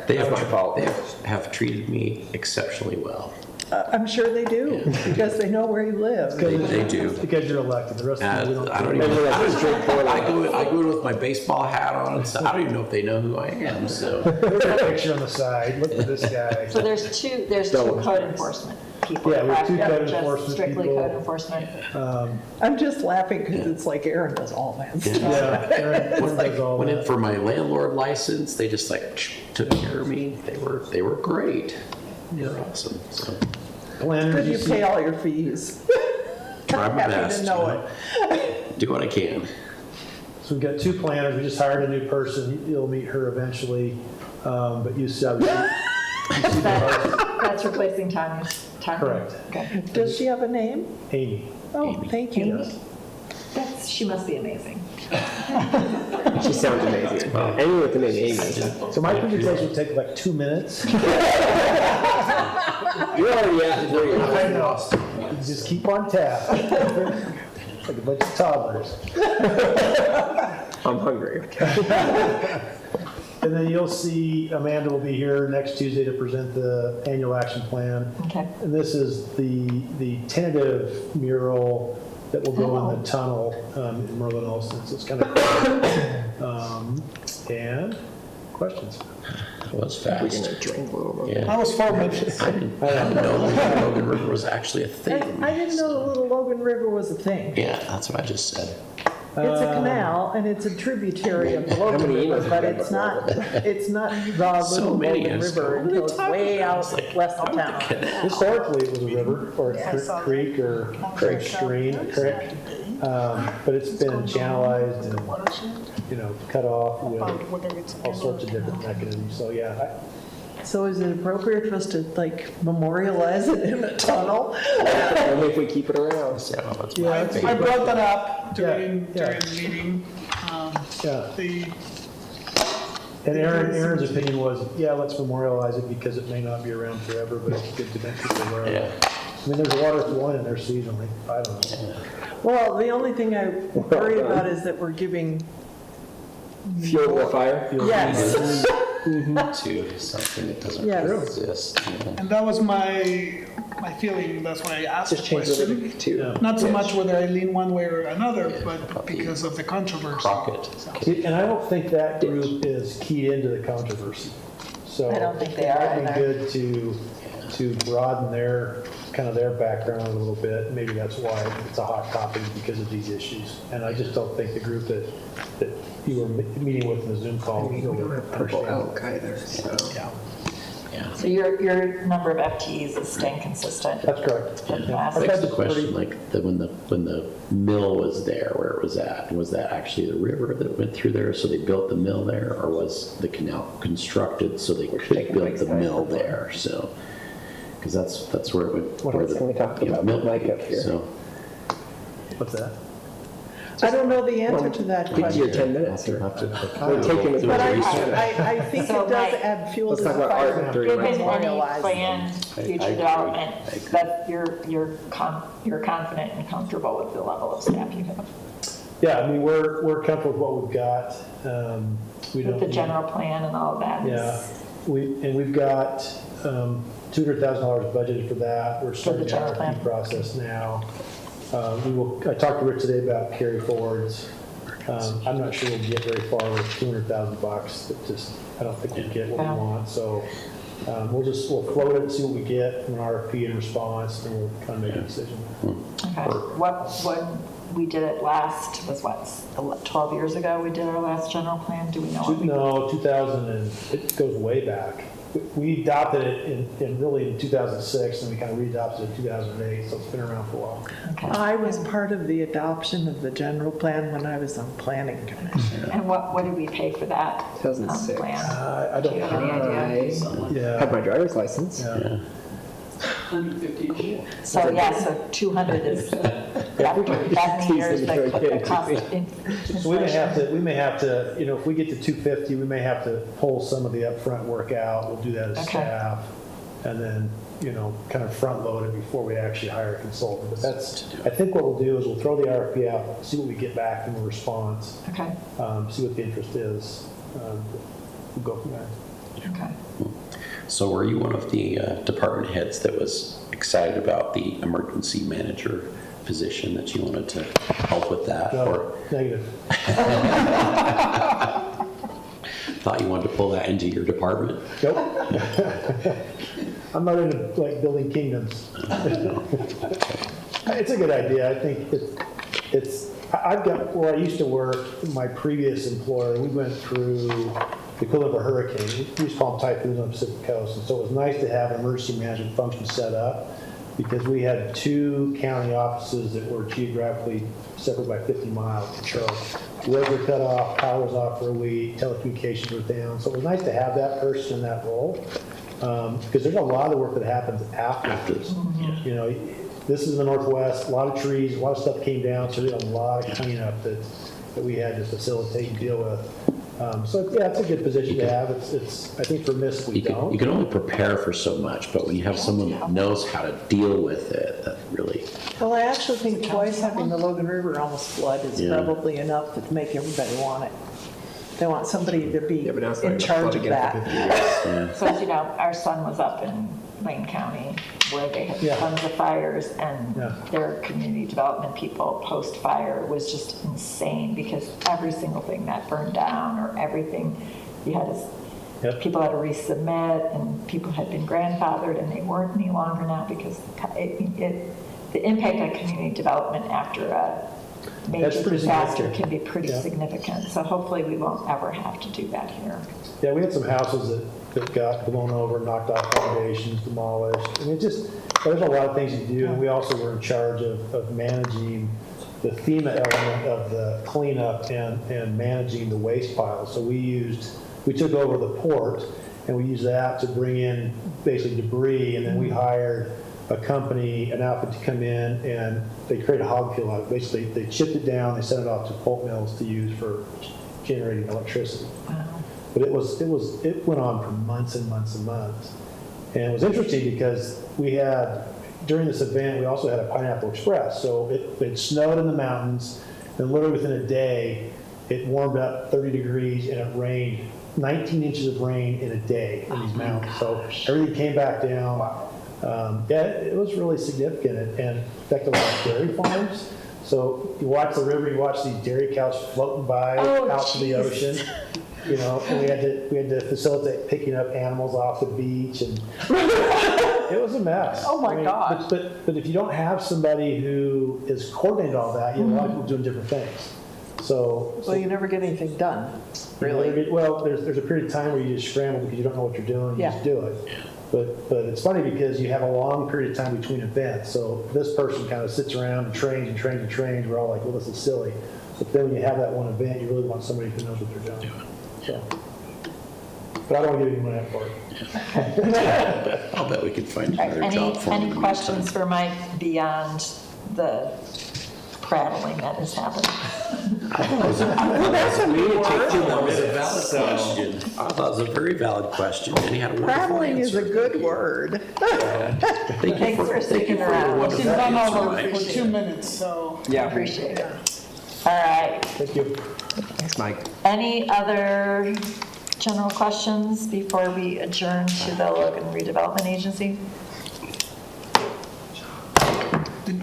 They have, That's my fault. they have treated me exceptionally well. I'm sure they do, because they know where you live. They do. It's because you're elected. The rest of them, we I don't. don't even. I go in with my baseball hat on, so I don't even know if they know who I am. So There's a picture on the side. Look at this guy. So there's two code enforcement people. Yeah, we have 2 correct? code Just enforcement Strictly people. code enforcement. I'm just laughing because it's like Aaron does all that stuff. Yeah, Aaron does all went in that. for my landlord license. They just like took care of me. They were great. They were awesome. So Planners, Because you you see, pay all your fees. Try my Happy best. to know you it. Do what I can. So we've got 2 planners, we just hired a new person, you'll meet her eventually, but you see, That's replacing Tanya's. correct, Okay. Does she have a name? Amy. Oh, thank you. She must be amazing. She sounds amazing. Anyone with the name Amy. So my presentation will take like 2 minutes. You're already at the I know. You just keep on tap. Like a bunch of toddlers. I'm hungry. And then you'll see Amanda will be here next Tuesday to present the annual action plan. Okay. And this is the tentative mural that will go in the tunnel in Merlin Olsen. So it's kind of cool. And questions? That was We're fast. gonna drink a little bit. Yeah. That was 4 minutes. I didn't know the Logan River was actually a thing. I didn't know the Little Logan River was a thing. Yeah, that's what I just said. It's a canal and it's a tributary of the Logan many River, emails but have you it's got not the So Little many, Logan I was River going, until "What it's are you way talking about?" I out was like, west of "Oh, the town. canal." Historically, it was a river or a creek or a stream, creek. But it's been channelized and, cut off with all sorts of different mechanisms. So, yeah, So is it appropriate for us to like memorialize it in a tunnel? Only if we keep it around. Yeah, well, that's Yeah, my it's- I favorite. brought that up during Yeah. the meeting. yeah. The And Aaron's opinion was, yeah, let's memorialize it because it may not be around forever, but it's good to make people aware of it. Yeah. I mean, there's water flowing in there seasonally. I don't know. Well, the only thing I worry about is that we're giving, Fuel to the fire. yes, To something that doesn't Yes. really exist. you know. And that was my feeling, that's why I asked the Just change the question. lyric to. Not so much whether I lean one way or another, but because of the controversy. Crockett. See, and I don't think that group is keyed into the controversy. So I don't think they are it might be either. good to broaden their background a little bit. Maybe that's why it's a hot topic because of these issues. And I just don't think the group that you were meeting with in the Zoom call. We don't have purple understand. elk either, so. Yeah, Yeah. So your number of FTEs is staying consistent? that's correct. From Yeah. last- Our Begs the budget's pretty- question, like, when the mill was there, where it was at, was that actually the river that went through there, so they built the mill there, or was the canal constructed so they could build the mill there, so? Because that's where it went. What where else the, can we talk you know, about mill with Mike went, up here? So, What's that? I don't know the answer to that Get to your question. 10 minutes here. have to- We're taking as But much research. I think So it does Mike- add fuel Let's to the talk about art fire. during Given my any Memorialize. planned I future agree. development, I agree. that you're confident and comfortable with the level of staff you have? Yeah, I mean, we're comfortable with what we've got. We With don't the need- general plan and all of that? Yeah, we've got $200,000 budgeted for that. We're starting the general plan. RFP process now. I talked to Rich today about carry forwards. I'm not sure we'll get very far with $200,000. I don't think we'll get what Yeah. we want. So we'll float it and see what we get from an RFP in response, and we'll kind of make a decision. Okay. When we did it last, was what, 12 years ago we did our last general plan? Do we know what we? No, 2000, and it goes way back. We adopted it in 2006, and we kind of re-adopted it in 2008, so it's been around for a while. Okay. I was part of the adoption of the general plan when I was on planning commission. And what did we pay for that 2006. plan? I Do don't you have any idea? Yeah. Have my driver's license. Yeah. 150. So, yeah, so 200 is, after that years, the cost of inflation. So we may have to, if we get to 250, we may have to pull some of the upfront work out. We'll do that as Okay. staff. And then, kind of front load it before we actually hire a consultant. But I think what we'll do is we'll throw the RFP out, see what we get back from the response, Okay, see what the interest is. We'll go from there. okay. So were you one of the department heads that was excited about the emergency manager position, that you wanted to help with that? No, Or negative. thought you wanted to pull that into your department? Nope. I'm not into like building kingdoms. It's a good idea. I think I've got, where I used to work, my previous employer, we went through the equivalent of a hurricane. We used to call them typhoons on the Pacific coast. And so it was nice to have an emergency management function set up. because we had 2 county offices that were geographically separate by 50 miles. So roads were cut off, power was off for a week, telecommunications were down. So it was nice to have that person in that role, because there's a lot of work that happens afterwards. You know, this is the Northwest, a lot of trees, a lot of stuff came down, so we had a lot of cleanup that we had to facilitate and deal with. So yeah, it's a good position to have. It's I think for MISC we don't. You can only prepare for so much, but when you have someone that knows how to deal with it, that really. Well, I actually think twice having the Logan River almost flood is probably enough to make everybody want it. They want somebody to be but now it's not in gonna charge flood of again for that. 50 years. So as you know, our son was up in Lane County where they had tons of fires, and their community development people post-fire was just insane because every single thing that burned down or everything, you had to, people had to resubmit, and people had been grandfathered and they weren't any longer now because the impact on community development after a major disaster can be pretty significant. So hopefully we won't ever have to do that here. Yeah, we had some houses that got blown over, knocked off foundations, demolished. I mean, there's a lot of things to do. And we also were in charge of managing the FEMA element of the cleanup and managing the waste piles. So we took over the port and we used that to bring in basically debris, and then we hired a company, an outfit to come in, and they created a hog fuel out of it. Basically, they chipped it down, they sent it off to pulp mills to use for generating electricity. Wow. But it went on for months and months and months. And it was interesting because during this event, we also had a Pineapple Express. So it snowed in the mountains, and literally within a day, it warmed up 30 degrees, and it rained 19 inches of rain in a day in these mountains. So everything came back down. It was really significant and affected a lot of dairy farms. So you watch the river, you watch these dairy cows floating by out to the ocean. You know, and we had to facilitate picking up animals off the beach, and it was a mess. Oh my gosh. But if you don't have somebody who is coordinating all that, you have a lot of people doing different things. So you never get anything done, really. There's a period of time where you just scramble because you don't know what you're doing. You just do it. But it's funny because you have a long period of time between events. So this person kind of sits around and trains and trains and trains. We're all like, well, this is silly. But then when you have that one event, you really want somebody who knows what they're doing. So, but I don't want to give you money for it. I'll bet we can find another job for him. Any questions for Mike beyond the prattling that has happened? I thought it was a valid question. I thought it was a very valid question, and he had a wonderful Prattling is answer. a good word. Thanks for sticking around. She's run over for 2 minutes, so. Yeah. Appreciate it. All right. Thank you. Thanks, Mike. Any other general questions before we adjourn to the Logan Redevelopment Agency?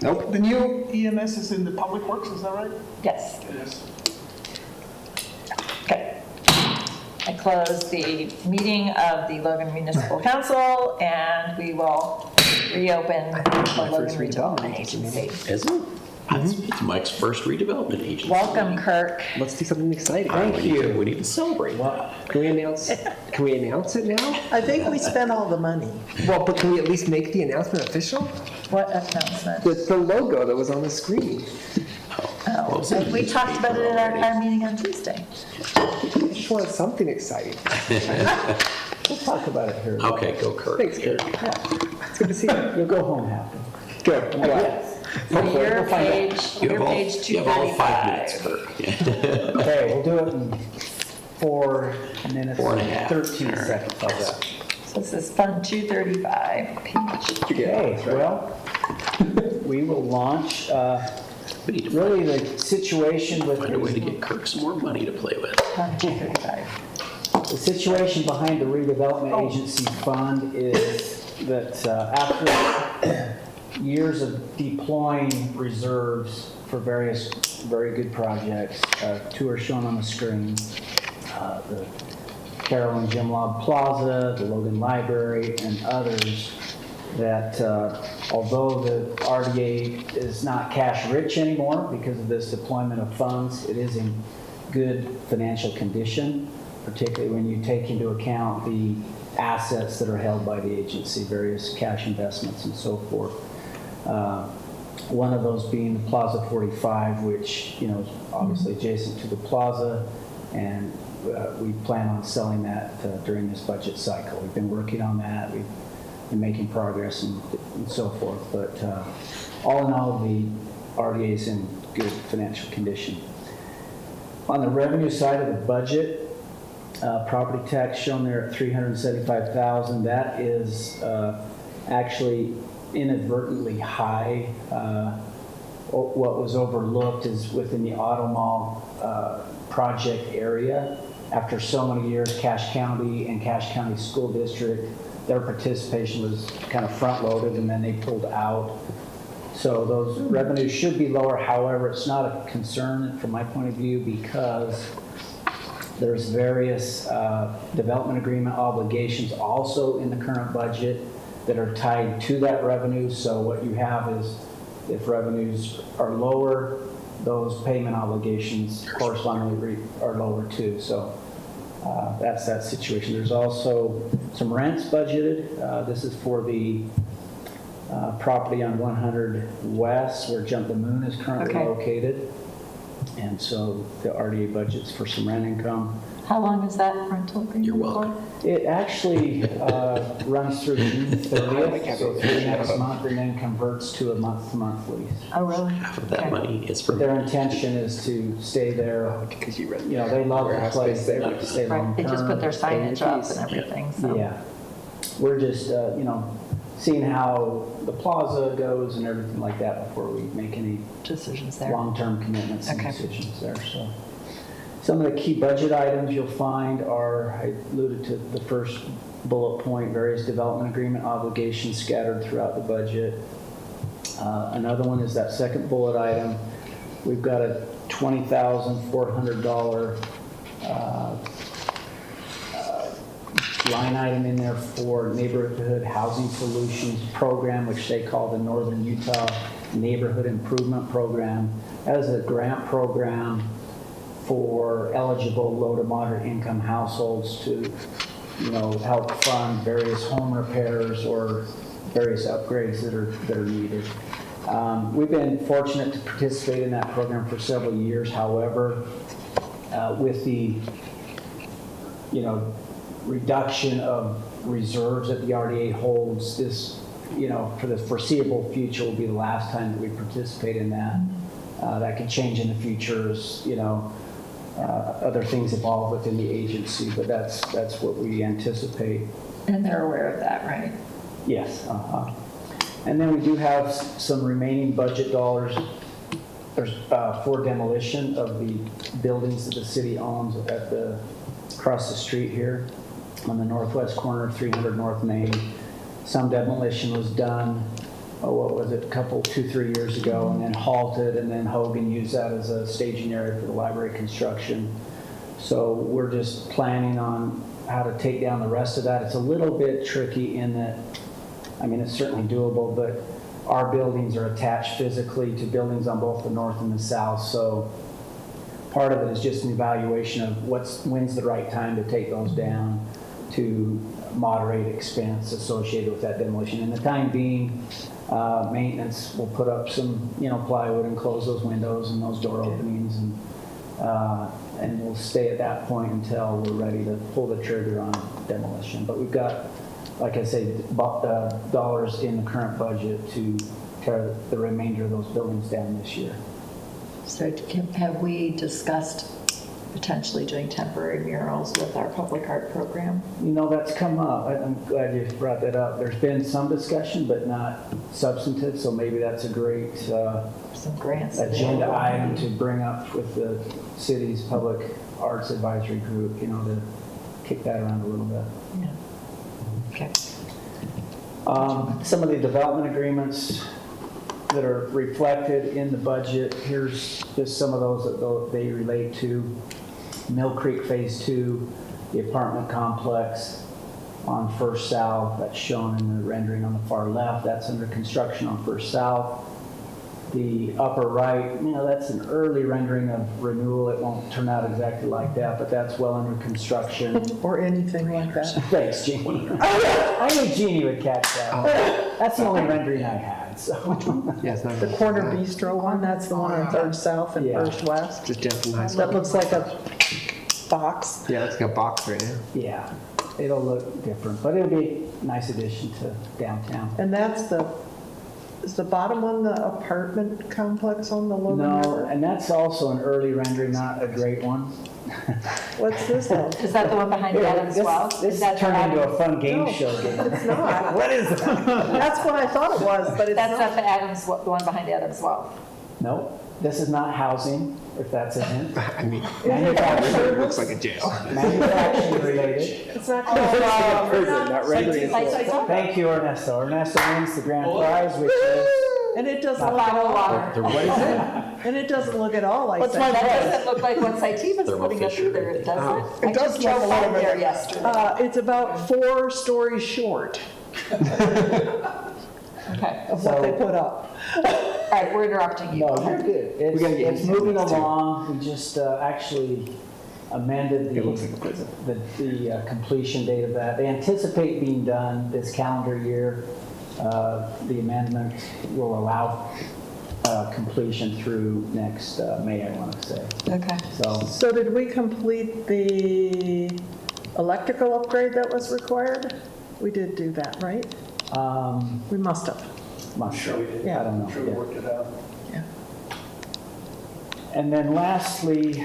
Nope. The new EMS is in the Public Works, is that right? Yes. Okay. I close the meeting of the Logan Municipal Council, and we will reopen the Logan Redevelopment Agency. Is it? It's Mike's first redevelopment agency. Welcome, Kirk. Let's do something exciting. We need to celebrate. Can we announce it now? I think we spent all the money. Well, but can we at least make the announcement official? What announcement? The logo that was on the screen. Oh, we talked about it at our meeting on Tuesday. I just wanted something exciting. We'll talk about it here. Okay, go Kirk. Thanks, Kirk. It's good to see you. You'll go home happy. Good. Yes. So your page, You have page you have all 5 minutes, 235. Kirk. Okay, we'll do it in 4 minutes, 4.5. 13 seconds. How's that? So this is Fund 235, page. Okay, well, we will launch, We need to really the situation with, find a way to get Kirk some more money to play with. Fund 235. the situation behind the redevelopment agency fund is that after years of deploying reserves for various very good projects, 2 are shown on the screen. The Carroll and Jim Lobb Plaza, the Logan Library, and others, that although the RDA is not cash rich anymore because of this deployment of funds, it is in good financial condition, particularly when you take into account the assets that are held by the agency, various cash investments and so forth. One of those being the Plaza 45, which, you know, is obviously adjacent to the plaza, and we plan on selling that during this budget cycle. We've been working on that. We've been making progress and so forth. But all in all, the RDA is in good financial condition. On the revenue side of the budget, property tax shown there at $375,000. That is actually inadvertently high. What was overlooked is within the Auto Mall project area. After so many years, Cache County and Cache County School District, their participation was kind of front-loaded, and then they pulled out. So those revenues should be lower. However, it's not a concern from my point of view because there's various development agreement obligations also in the current budget that are tied to that revenue. So what you have is if revenues are lower, those payment obligations correspondingly are lower too. So that's that situation. There's also some rents budgeted. This is for the property on 100 West where Jump the Moon is currently located. And so the RDA budget's for some rent income. How long is that rental agreement? You're welcome. It actually runs through June 30th, so through next month, and then converts to a month-to-month lease. Oh, really? Half of that money is from. Their intention is to stay there. Because you read You know, they love the place. They like to stay long Right, term. they just put their signage up and everything, so. Yeah. We're just, you know, seeing how the plaza goes and everything like that before we make any Decisions there. long-term commitments and Okay. decisions there, so. Some of the key budget items you'll find are, I alluded to the first bullet point, various development agreement obligations scattered throughout the budget. Another one is that second bullet item. We've got a $20,400 line item in there for Neighborhood Housing Solutions Program, which they call the Northern Utah Neighborhood Improvement Program. That is a grant program for eligible low to moderate income households to, you know, help fund various home repairs or various upgrades that are needed. We've been fortunate to participate in that program for several years. However, with the, you know, reduction of reserves that the RDA holds, this, you know, for the foreseeable future will be the last time that we participate in that. That can change in the future as, you know, other things evolve within the agency, but that's what we anticipate. And they're aware of that, right? Yes. And then we do have some remaining budget dollars. There's for demolition of the buildings that the city owns at the across the street here on the northwest corner of 300 North Main. Some demolition was done, what was it, 2-3 years ago, and then halted, and then Hogan used that as a staging area for the library construction. So we're just planning on how to take down the rest of that. It's a little bit tricky in that, I mean, it's certainly doable, but our buildings are attached physically to buildings on both the north and the south. So part of it is just an evaluation of when's the right time to take those down to moderate expense associated with that demolition. In the time being, maintenance will put up some, you know, plywood and close those windows and those door openings, and we'll stay at that point until we're ready to pull the trigger on demolition. But we've got, like I say, dollars in the current budget to tear the remainder of those buildings down this year. So have we discussed potentially doing temporary murals with our public art program? You know, that's come up. I'm glad you brought that up. There's been some discussion, but not substantive, so maybe that's a great Some grants. agenda item to bring up with the city's public arts advisory group, you know, to kick that around a little bit. Yeah. Okay. Some of the development agreements that are reflected in the budget, here's just some of those that they relate to. Mill Creek Phase 2, the apartment complex on First South, that's shown in the rendering on the far left. That's under construction on First South. The upper right, you know, that's an early rendering of renewal. It won't turn out exactly like that, but that's well under construction. Or anything like that. Thanks, Jeannie. I knew Jeannie would catch that. That's the only rendering I had. bad, so. Yeah, it's not The corner bistro one, that's the one on Third South and Yeah. First West. just down from high school. That looks like a box. Yeah, it's got a box right now. Yeah, it'll look different, but it'll be a nice addition to downtown. And that's is the bottom one the apartment complex on the Logan No, River? and that's also an early rendering, not a great one. What's this one? Is that the one behind Adams Well? This Is that turned into Adams- a fun game No, show game. It's not. What is that? That's what I thought it was, but it's That's not not. the Adams, the one behind Adams Well. No, this is not housing, if that's a hint. I mean, Manufacturing, it looks like a jail. manufacturing related. It's not. Prison, not rendering. Thank you, Ernesto. Ernesto wins the grand prize, which is And it doesn't A look at bottle of all, water. What is it? and it doesn't look at all like That that. doesn't look like what Saitiva's putting up either, it doesn't. I It does just look a drove little by bit- there yesterday. It's about 4 stories short Okay, of what they put up. all right, we're interrupting you. No, you're good. It's, gotta get it's into moving this, too. along. We just actually amended It looks like a prison. the completion date of that. They anticipate being done this calendar year. The amendment will allow completion through next May, I want to say. Okay. So, So did we complete the electrical upgrade that was required? We did do that, right? We must have. not sure. Yeah. I don't know. I'm sure we Yeah. worked it out. And then lastly,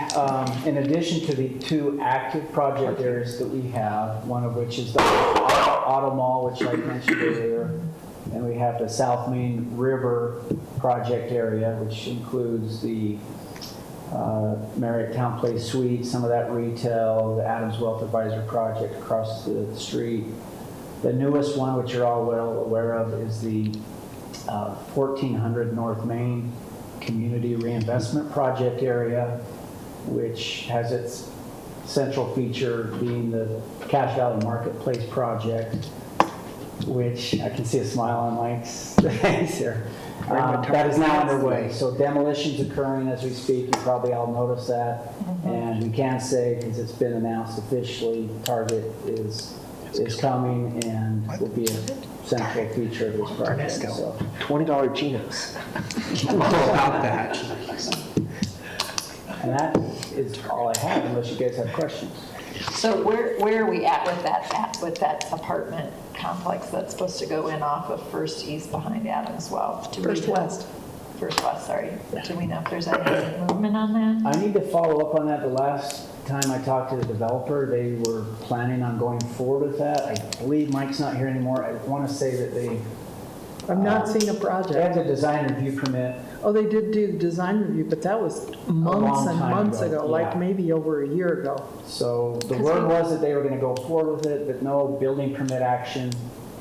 in addition to the 2 active project areas that we have, one of which is the Auto Mall, which I mentioned earlier, and we have the South Main River project area, which includes the Marriott Town Place Suite, some of that retail, the Adams Wealth Advisor project across the street. The newest one, which you're all well aware of, is the 1400 North Main Community Reinvestment Project area, which has its central feature being the Cache Valley Marketplace project, which I can see a smile on Mike's face here. That is now underway. So demolition's occurring as we speak. You probably all noticed that. And we can say, because it's been announced officially, Target is coming and will be a central feature of this project. So. $20 Chinos. I'm all about that. And that is all I have, unless you guys have questions. So where are we at with that apartment complex that's supposed to go in off of First East behind Adams Well? First West. First West, sorry. Do we know if there's any movement on that? I need to follow up on that. The last time I talked to the developer, they were planning on going forward with that. I believe Mike's not here anymore. I want to say that they I've not seen a have project. the design review permit. Oh, they did do the design review, but that was months and time months ago, ago, like yeah. maybe over a year ago. So the word was that they were going to go forward with it, but no building permit action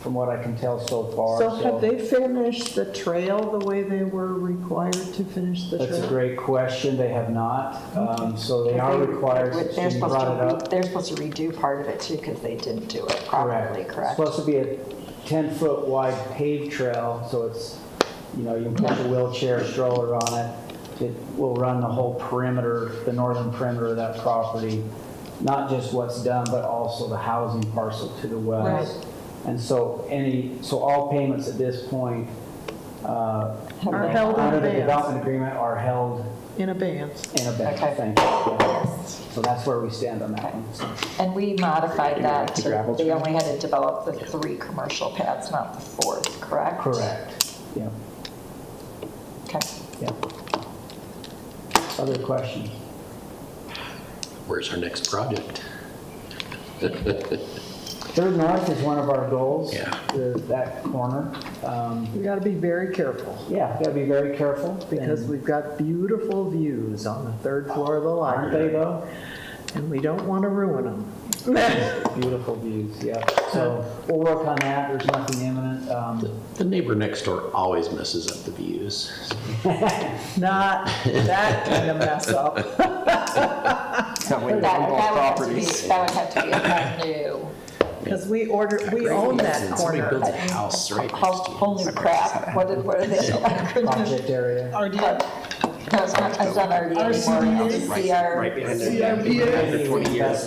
from what I can tell so far. So have they finished the trail the way they were required to finish the That's a trail? great question. They have not. So they are required, They're you brought it up. they're supposed to redo part of it too, because they didn't do it properly, It's correct? supposed to be a 10-foot wide paved trail, so it's, you know, you can put a wheelchair stroller on it. It will run the whole perimeter, the northern perimeter of that property, not just what's done, but also the housing parcel to the west. And so all payments at this point Are held in under the advance. development agreement are held In advance. in a bank. Okay. Thank you. Yeah. So that's where we stand on that one. And we modified that The to, gravel they trail. only had to develop the 3 commercial pads, not the 4th, correct? Correct. Yeah. Okay. Yeah. Other questions? Where's our next project? Third North is one of our goals. Yeah. That corner. We got to be very careful Yeah, gotta be very careful. because and- we've got beautiful views on the 3rd floor of the Aren't they library. though? And we don't want to ruin them. Beautiful viees, yeah. So we'll work on that. There's nothing imminent. The neighbor next door always messes up the views. Not that kind of mess up. It's not one of That the would properties. have to be a new, Because we own that Somebody corner. builds a house right next to you. whole new crap. What are they? Project area. RDA. No, it's not RDA anymore, it's Right behind CRPA. the 20 years.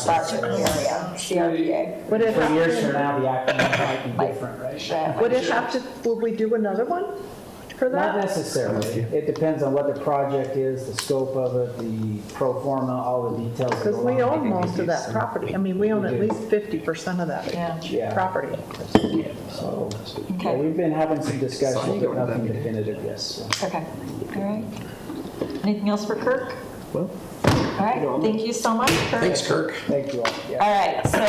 Project area, CRDA. Would it 20 years have from to, now, the acronym might be different, right? would it have to, would we do another one for Not that? necessarily. It depends on what the project is, the scope of it, the pro forma, all the details. that Because go we along own with it. most of that property. I mean, we own at least 50% of that Yeah. property. So, yeah, Okay, we've been having some discussions, but nothing definitive yet, so. okay, all right. Anything else for Kirk? Well, All right, thank you so much, Kirk. Thanks, Kirk. Thank you all. Yeah. All right, so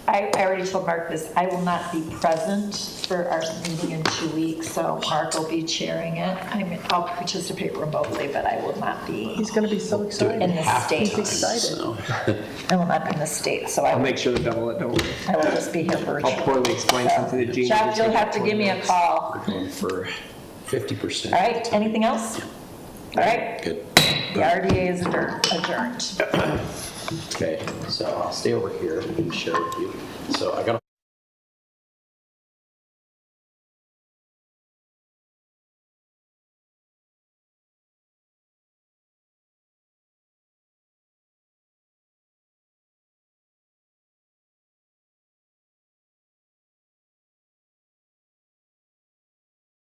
I already told Mark this, I will not be present for our meeting in 2 weeks, so Mark will be chairing it. I'll participate remotely, but I will not be He's going to be so Do it excited. in the half the States. time, excited. so. I will not be in the States, so I'll make sure to double it, don't worry. I will just be here I'll virtually. poorly explain something to Gene. Jeff, you'll have to give me a call. We're going for 50%. All right, anything else? All right, Good. the RDA is adjourned. Okay, so I'll stay over here and share with you. So I got a